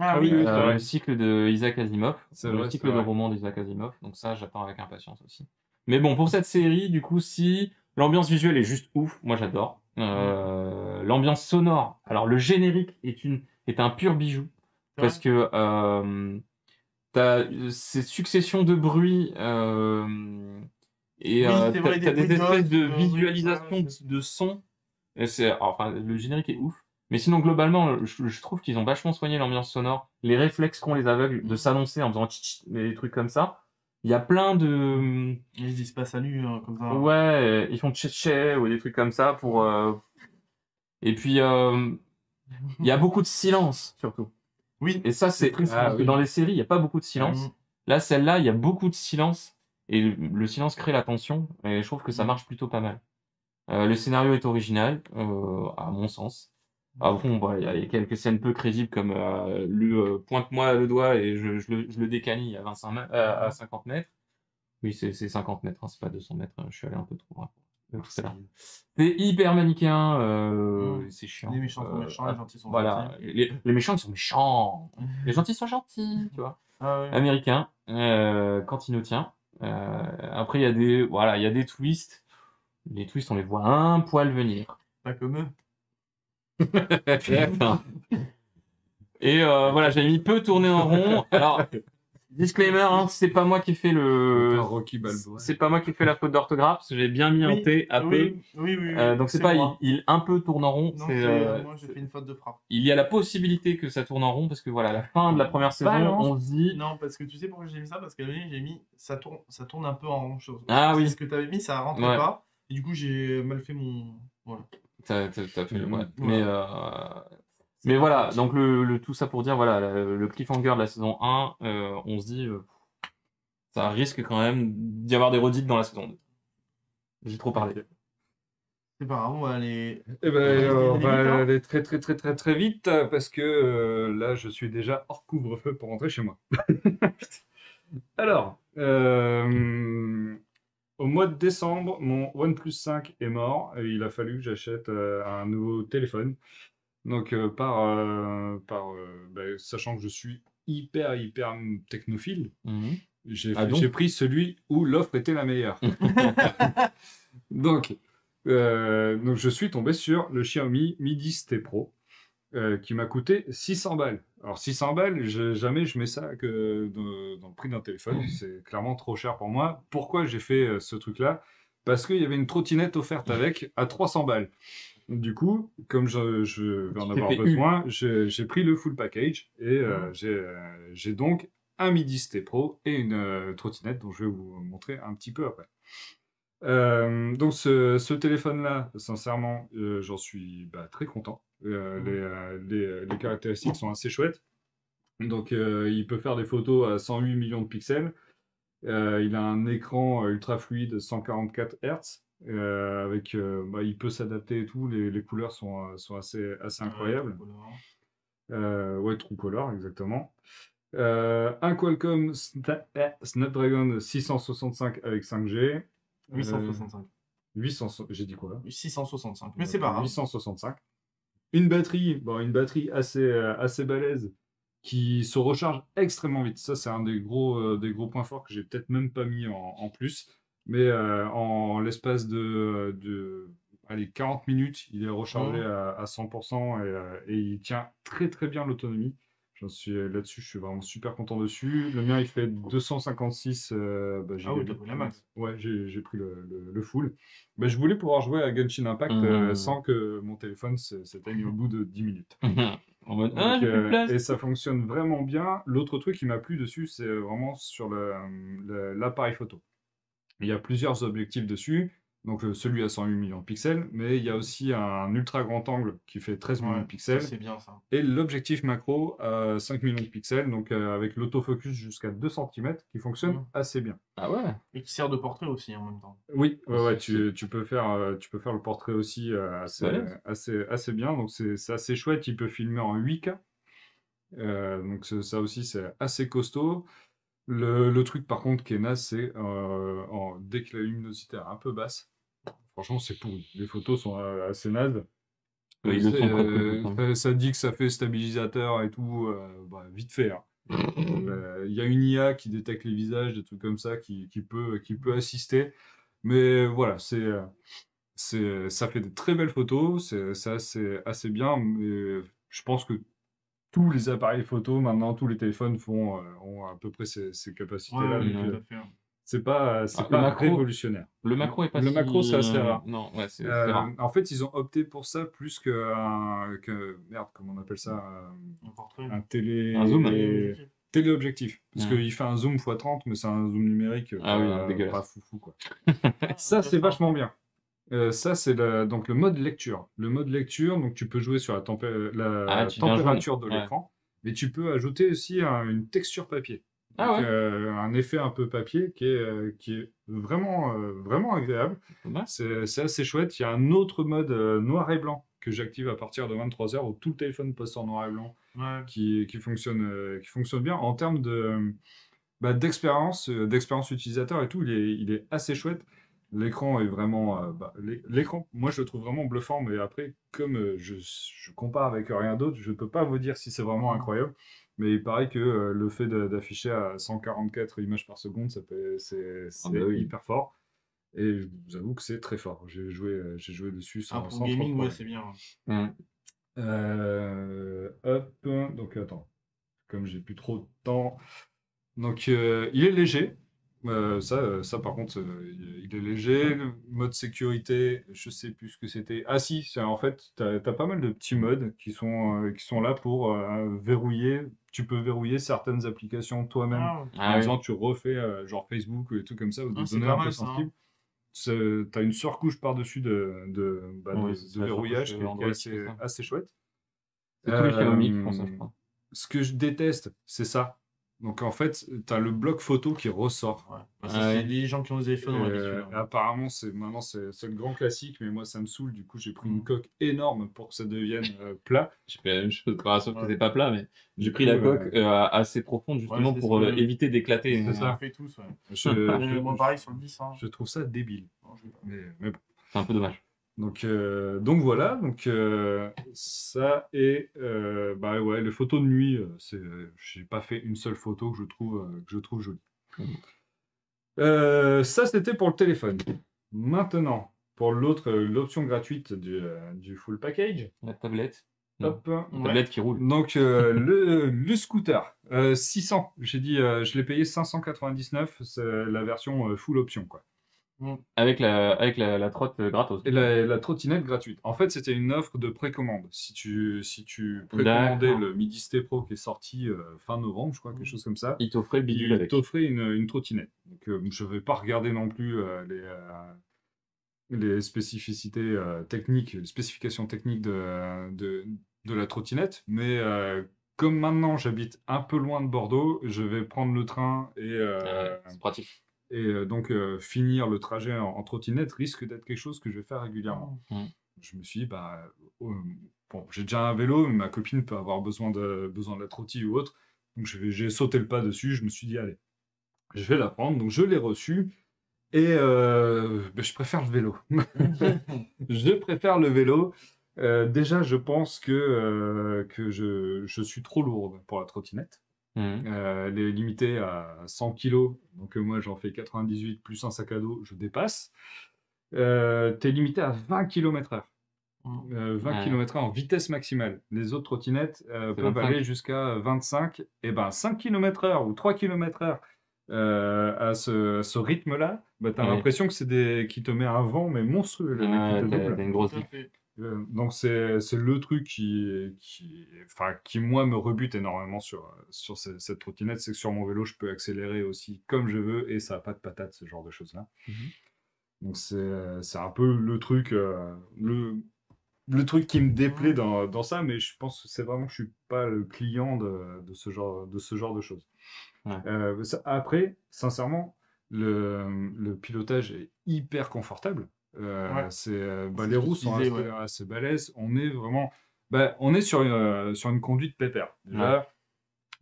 Ah oui, le cycle de Isaac Asimov, le cycle de roman d'Isaac Asimov. Donc ça, j'attends avec impatience aussi. Mais bon, pour cette série, du coup, si l'ambiance visuelle est juste ouf, moi j'adore. L'ambiance sonore, alors le générique est un pur bijou parce que t'as ces successions de bruits et Oui, c'est vrai, t'as des des bruits espèces de oui, visualisation ouais, de sons. Et enfin, le générique est ouf. Mais sinon, globalement, je trouve qu'ils ont vachement soigné l'ambiance sonore, les réflexes qu'ont les aveugles de s'annoncer en faisant des trucs comme ça. Il y a plein de... Ils disent pas salut, hein, comme ça. Ouais, ils font tché ou des trucs comme ça pour... Et puis, il y a beaucoup de silence, surtout. Oui, Et ça, c'est c'est... très Parce que dans les séries, il n'y a pas beaucoup de silence. Là, celle-là, il y a beaucoup de silence. Et le silence crée la tension. Et je trouve que ça marche plutôt pas mal. Le scénario est original, à mon sens. Ah bon, bah, il y a quelques scènes peu crédibles comme pointe-moi le doigt et je le décanille à 50 mètres. Oui, c'est 50 mètres, hein, c'est pas 200 mètres. Je suis allé un peu trop loin. Tout à l'heure. C'est hyper manichéen, c'est chiant. Les méchants sont méchants, les gentils sont voilà, gentils. les méchants ils sont méchants. Les gentils sont gentils, tu vois. Ah ouais. Américain, quand il nous tient. Après, il y a des twists. Les twists, on les voit un poil venir. Pas comme eux. Et voilà, j'ai mis peu tourner en rond. Alors, disclaimer, hein, c'est pas moi qui fais Rocky Balboa. c'est pas moi qui fais la faute d'orthographe, parce que j'ai bien mis un T à peu. Oui. Donc c'est pas il un peu tourne en rond. Non, moi j'ai fait une faute de frappe. Il y a la possibilité que ça tourne en rond parce que voilà, la fin de la première saison, on se dit. Non, parce que tu sais pourquoi j'ai mis ça? Parce que j'ai mis ça tourne un peu en rond. Ah oui. Ce que t'avais mis, ça rentrait Ouais. pas. Et du coup, j'ai mal fait mon. Voilà. T'as fait ouais. Voilà. Mais voilà, donc tout ça pour dire, voilà, le cliffhanger de la saison 1, on se dit, ça risque quand même d'y avoir des redites dans la saison 2. J'ai trop parlé. C'est pas grave, on va aller. Eh ben, on va vite, hein. aller très vite parce que là, je suis déjà hors couvre-feu pour rentrer chez moi. Alors, au mois de décembre, mon OnePlus 5 est mort et il a fallu que j'achète un nouveau téléphone. Donc, sachant que je suis hyper technophile, j'ai pris celui où l'offre était la meilleure. Donc, je suis tombé sur le Xiaomi Mi 10T Pro qui m'a coûté 600 balles. Alors 600 balles, jamais je mets ça que dans le prix d'un téléphone. C'est clairement trop cher pour moi. Pourquoi j'ai fait ce truc-là? Parce qu'il y avait une trottinette offerte avec à 300 balles. Du coup, comme je vais en avoir besoin, j'ai pris le full package et j'ai donc un Mi 10T Pro et une trottinette dont je vais vous montrer un petit peu après. Donc ce téléphone-là, sincèrement, j'en suis très content. Les caractéristiques sont assez chouettes. Donc il peut faire des photos à 108 millions de pixels. Il a un écran ultra fluide 144 Hz. Il peut s'adapter et tout. Les couleurs sont assez incroyables. True Color, exactement. Un Qualcomm Snapdragon 665 avec 5G. 865. 800, j'ai dit quoi? 665. Mais c'est pas grave. 865. Une batterie assez balèze qui se recharge extrêmement vite. Ça, c'est un des gros points forts que j'ai peut-être même pas mis en plus. Mais en l'espace de 40 minutes, il est rechargé à 100% et il tient très bien l'autonomie. Là-dessus, je suis vraiment super content dessus. Le mien, il fait 256 t'as pris la max. Ouais, j'ai pris le full. Mais je voulais pouvoir jouer à Genshin Impact sans que mon téléphone s'éteigne au bout de 10 minutes. En mode, Donc, j'ai plus de place. et ça fonctionne vraiment bien. L'autre truc qui m'a plu dessus, c'est vraiment sur l'appareil photo. Il y a plusieurs objectifs dessus. Donc celui à 108 millions de pixels, mais il y a aussi un ultra grand angle qui fait 13 millions de pixels. C'est bien ça. Et l'objectif macro à 5 millions de pixels, donc avec l'autofocus jusqu'à 2 cm qui fonctionne assez bien. Ah ouais. Et qui sert de portrait aussi en même temps. Oui, tu peux faire le portrait aussi assez bien. Donc c'est assez chouette. Il peut filmer en 8K. Donc ça aussi c'est assez costaud. Le truc par contre qui est naze, c'est dès que la luminosité est un peu basse, franchement c'est pourri. Les photos sont assez nazes. Ça dit que ça fait stabilisateur et tout, vite fait. Hein. Il y a une IA qui détecte les visages, des trucs comme ça, qui peut assister. Mais voilà, ça fait de très belles photos, c'est assez bien, mais je pense que tous les appareils photo, maintenant, tous les téléphones ont à peu près ces capacités-là. Ouais, donc, tout à fait. c'est pas le pas macro, révolutionnaire. le macro est pas Le si... macro, c'est assez rare. Non, ouais, c'est rare. En fait, ils ont opté pour ça plus merde, comment on appelle ça? Un portrait. Un télé... Un zoom. téléobjectif. Parce Ouais. qu'il fait un zoom x30, mais c'est un zoom numérique Ah oui, dégueulasse. pas foufou, quoi. Ça, c'est vachement bien. Ça, c'est donc le mode lecture. Le mode lecture, donc tu peux jouer sur la Ah, tu viens température de joindre. Ouais. l'écran, mais tu peux ajouter aussi une texture papier. Ah Donc, ouais. un effet un peu papier qui est vraiment agréable. Ouais. C'est assez chouette. Il y a un autre mode noir et blanc que j'active à partir de 23h où tout le téléphone passe en noir et blanc Ouais. qui fonctionne bien en termes d'expérience utilisateur et tout. Il est assez chouette. L'écran est vraiment l'écran, moi je le trouve vraiment bluffant, mais après comme je compare avec rien d'autre, je peux pas vous dire si c'est vraiment incroyable, mais il paraît que le fait d'afficher à 144 images par seconde, c'est oui. hyper fort, et je vous avoue que c'est très fort. J'ai joué dessus sans Pour trop de gaming, ouais, problème. c'est bien. Hop, donc attends, comme j'ai plus trop de temps, donc il est léger. Ça par contre, il est léger. Le mode sécurité, je sais plus ce que c'était. Ah si, en fait, t'as pas mal de petits modes qui sont là pour verrouiller. Tu peux verrouiller certaines applications toi-même. Ah, Par Ah oui. exemple, tu refais genre Facebook ou des trucs comme ça, ou des c'est données pas un peu mal, ça, hein. sensibles. T'as une surcouche par-dessus Oui, c'est de la verrouillage surcouche qui est Android qui fait ça. assez chouette. C'est tous les Xiaomi qui font ça, je Euh, crois. Ce que je déteste, c'est ça. Donc en fait, tu as le bloc photo qui ressort. Ouais. Ah C'est ouais. les gens qui ont des iPhones ont l'habitude. hein. Apparemment, maintenant c'est le grand classique, mais moi ça me saoule. Du coup, j'ai pris une coque énorme pour que ça devienne plat. J'ai fait la même chose, pas sauf que Ouais. c'est pas plat, mais j'ai Du pris coup, la coque assez profonde justement c'est pour ce que- éviter d'éclater. C'est ça. On fait tous, ouais. Je, Moi, pareil sur le 10. Hein. je trouve ça débile. Non, je- Mais bon. C'est un peu dommage. Donc voilà, ça et bah ouais, les photos de nuit, j'ai pas fait une seule photo que je trouve jolie. Ça c'était pour le téléphone. Maintenant, pour l'option gratuite du full package. La tablette. Non. Hop. La tablette qui roule. Donc le scooter, 600. J'ai dit, je l'ai payé 599. C'est la version full option, quoi. Avec la trotte gratos. Et la trottinette gratuite. En fait, c'était une offre de précommande. Si tu précommandais D'accord. le Midi Pro qui est sorti fin novembre, je crois, quelque chose comme ça, Il t'offrait le bidule il avec. t'offrait une trottinette. Donc, je ne vais pas regarder non plus les spécificités techniques, les spécifications techniques de la trottinette, mais comme maintenant j'habite un peu loin de Bordeaux, je vais prendre le train et C'est pratique. donc, finir le trajet en trottinette risque d'être quelque chose que je vais faire régulièrement. Je me suis dit, bon, j'ai déjà un vélo, mais ma copine peut avoir besoin de la trottille ou autre. Donc, j'ai sauté le pas dessus. Je me suis dit, allez, je vais la prendre. Donc, je l'ai reçue. Et je préfère le vélo. Je préfère le vélo. Déjà, je pense que je suis trop lourde pour la trottinette. Elle est limitée à 100 kg, donc moi j'en fais 98 plus un sac à dos, je dépasse. T'es limité à 20 km/h. 20 km/h en vitesse maximale. Les autres trottinettes peuvent 25. aller jusqu'à 25. Et ben 5 km/h ou 3 km/h à ce rythme-là, t'as l'impression que c'est qui te met un vent mais monstrueux. Le mec qui te double. T'as une grosse Tout à fait. Donc c'est le truc qui moi me rebute énormément sur cette trottinette, c'est que sur mon vélo je peux accélérer aussi comme je veux et ça n'a pas de patate, ce genre de choses là. Donc c'est un peu le truc qui me déplaît dans ça, mais je pense que c'est vraiment que je suis pas le client de ce genre de choses. Après, sincèrement, le pilotage est hyper confortable. Les roues sont assez balèzes. On est vraiment, on est sur une conduite pépère. Déjà,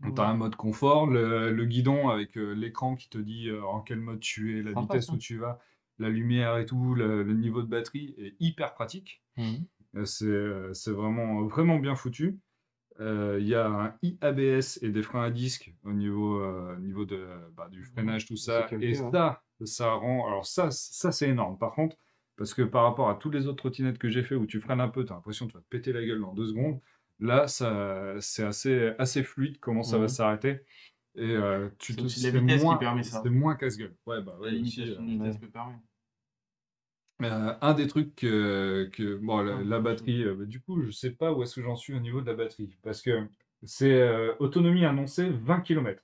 on a un mode confort, le guidon avec l'écran qui te dit en quel mode tu es, la vitesse où tu vas, la lumière et tout, le niveau de batterie est hyper pratique. C'est vraiment bien foutu. Il y a un iABS et des freins à disque au niveau du freinage, tout ça. Et ça rend... Alors ça c'est énorme. Par contre, parce que par rapport à tous les autres trottinettes que j'ai fait où tu freines un peu, tu as l'impression que tu vas te péter la gueule dans 2 secondes. Là, c'est assez fluide comment ça va s'arrêter. Et c'est aussi la vitesse qui permet ça. C'est moins casse-gueule. Ouais, bah, La limitation de vitesse peut permettre. un des trucs bon, la batterie, du coup, je sais pas où est-ce que j'en suis au niveau de la batterie. Parce que c'est autonomie annoncée 20 km.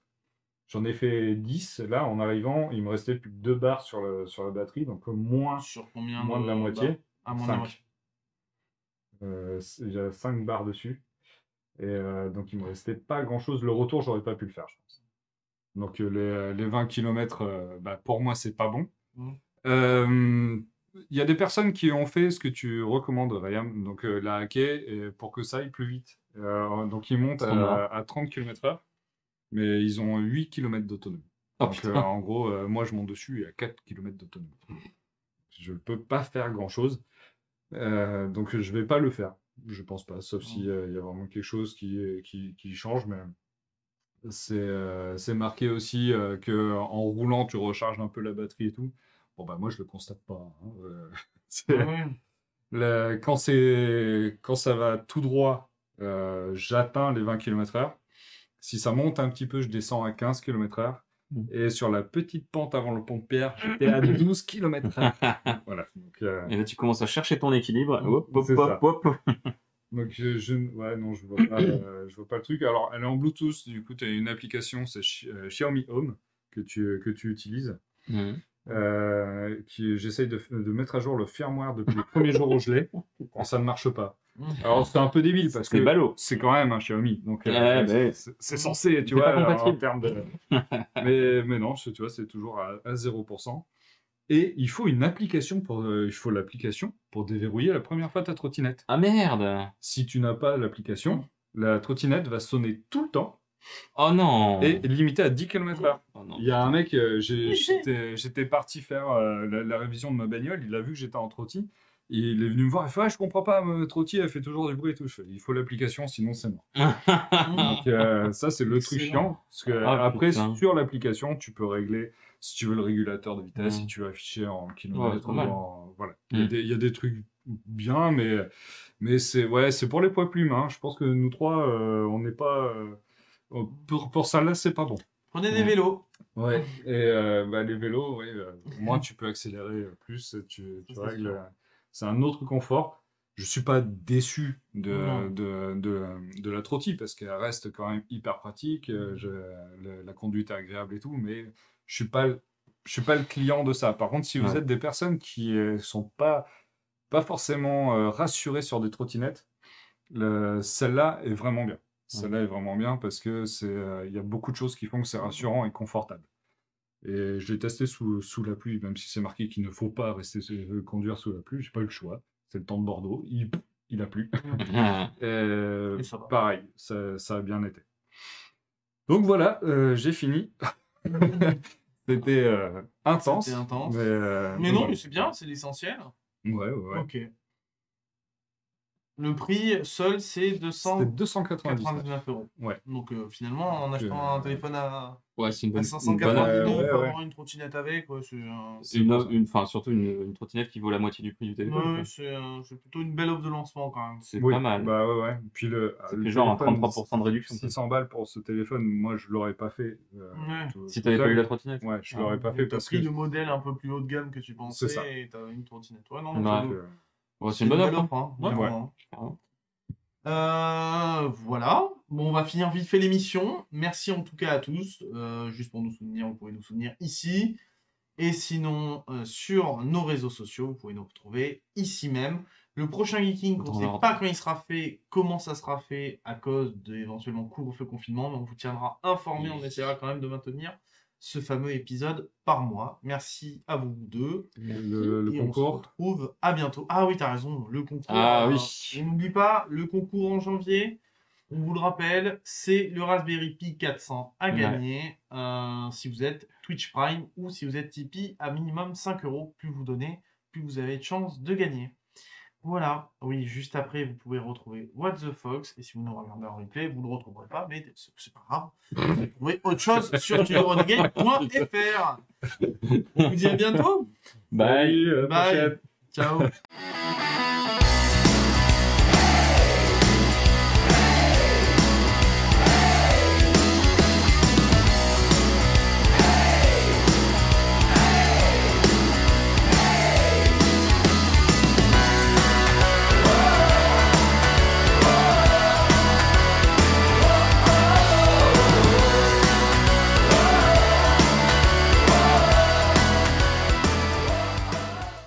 J'en ai fait 10 là en arrivant. Il me restait plus que 2 barres sur la batterie, donc moins Sur combien de la moitié. À moins de la moitié. Il y a 5 barres dessus. Et donc il me restait pas grand-chose. Le retour, j'aurais pas pu le faire, je pense. Donc les 20 km, pour moi, c'est pas bon. Il y a des personnes qui ont fait ce que tu recommandes, Ryan, donc la hacker, pour que ça aille plus vite. Donc ils montent à 30 km/h, mais ils ont 8 km d'autonomie. Donc en gros, moi je monte dessus et à 4 km d'autonomie. Je peux pas faire grand-chose, donc je vais pas le faire. Je pense pas, sauf s'il y a vraiment quelque chose qui change, mais c'est marqué aussi que en roulant, tu recharges un peu la batterie et tout. Bon, bah, moi, je le constate pas. Quand ça va tout droit, j'atteins les 20 km/h. Si ça monte un petit peu, je descends à 15 km/h. Et sur la petite pente avant le pont de Pierre, j'étais à 12 km/h. Voilà. Donc, et là, tu commences à chercher ton équilibre. C'est ça. Donc, je vois pas le truc. Alors, elle est en Bluetooth, du coup, tu as une application, c'est Xiaomi Home, que tu utilises. J'essaye de mettre à jour le firmware depuis le premier jour où je l'ai, et ça ne marche pas. Alors, c'est un peu débile, parce que c'est quand même un Xiaomi, donc c'est censé, tu vois, en termes de... mais non, tu vois, c'est toujours à 0%. Et il faut une application pour déverrouiller la première fois ta trottinette. Ah merde! Si tu n'as pas l'application, la trottinette va sonner tout le temps. Oh non! Et limitée à 10 km/h. Il y a un mec, j'étais parti faire la révision de ma bagnole, il a vu que j'étais en trottie, et il est venu me voir, il fait « je comprends pas, ma trottie, elle fait toujours du bruit et tout. » Je fais « il faut l'application, sinon c'est mort. » Donc ça, c'est le truc chiant, parce que après, sur l'application, tu peux régler si tu veux le régulateur de vitesse, si tu veux afficher en kilomètres, voilà. Il y a des trucs bien, mais c'est pour les poids plumes. Hein. Je pense que nous trois, on n'est pas... pour ça, là, c'est pas bon. Prenez des vélos. Ouais, et les vélos, au moins tu peux accélérer plus, tu règles... C'est un autre confort. Je suis pas déçu de la trottie, parce qu'elle reste quand même hyper pratique, la conduite est agréable et tout, mais je suis pas le client de ça. Par contre, si vous êtes des personnes qui sont pas forcément rassurées sur des trottinettes, celle-là est vraiment bien. Celle-là est vraiment bien parce que il y a beaucoup de choses qui font que c'est rassurant et confortable. Et je l'ai testé sous la pluie, même si c'est marqué qu'il ne faut pas conduire sous la pluie, j'ai pas eu le choix. C'est le temps de Bordeaux, il a plu. Pareil, ça a bien été. Donc voilà, j'ai fini. C'était intense. C'était intense. Mais non, mais c'est bien, c'est l'essentiel. Ouais. Ok. Le prix seul, c'est 299 €. Ouais. Donc finalement, en achetant un téléphone à c'est une bonne 599 €, avoir une trottinette avec, surtout une trottinette qui vaut la moitié du prix du téléphone. C'est plutôt une belle offre de lancement quand même. C'est pas mal. Bah ouais. Puis c'est genre un 33% de réduction. 600 balles pour ce téléphone, moi je l'aurais pas fait. Si t'avais pas eu la trottinette. Ouais, je l'aurais pas fait parce que. T'as pris le modèle un peu plus haut de gamme que tu pensais et t'as une trottinette. Ouais, non, c'est une bonne offre. Voilà. Bon, on va finir vite fait l'émission. Merci en tout cas à tous. Juste pour nous soutenir, vous pouvez nous soutenir ici. Et sinon, sur nos réseaux sociaux, vous pouvez nous retrouver ici même. Le prochain Geeking, on ne sait pas quand il sera fait, comment ça sera fait à cause d'éventuellement couvre-feu confinement, mais on vous tiendra informé. On essaiera quand même de maintenir ce fameux épisode par mois. Merci à vous deux. Le et concours. On se retrouve à bientôt. Ah oui, t'as raison, le concours. Ah oui. On n'oublie pas, le concours en janvier, on vous le rappelle, c'est le Raspberry Pi 400 à gagner si vous êtes Twitch Prime ou si vous êtes Tipeee à minimum 5 €. Plus vous donnez, plus vous avez de chances de gagner. Voilà, oui, juste après, vous pouvez retrouver What the Fox, et si vous nous regardez en replay, vous ne le retrouverez pas, mais c'est pas grave. Vous pouvez trouver autre chose sur studiorenegade.fr. On vous dit à bientôt. Bye. Bye. Ciao.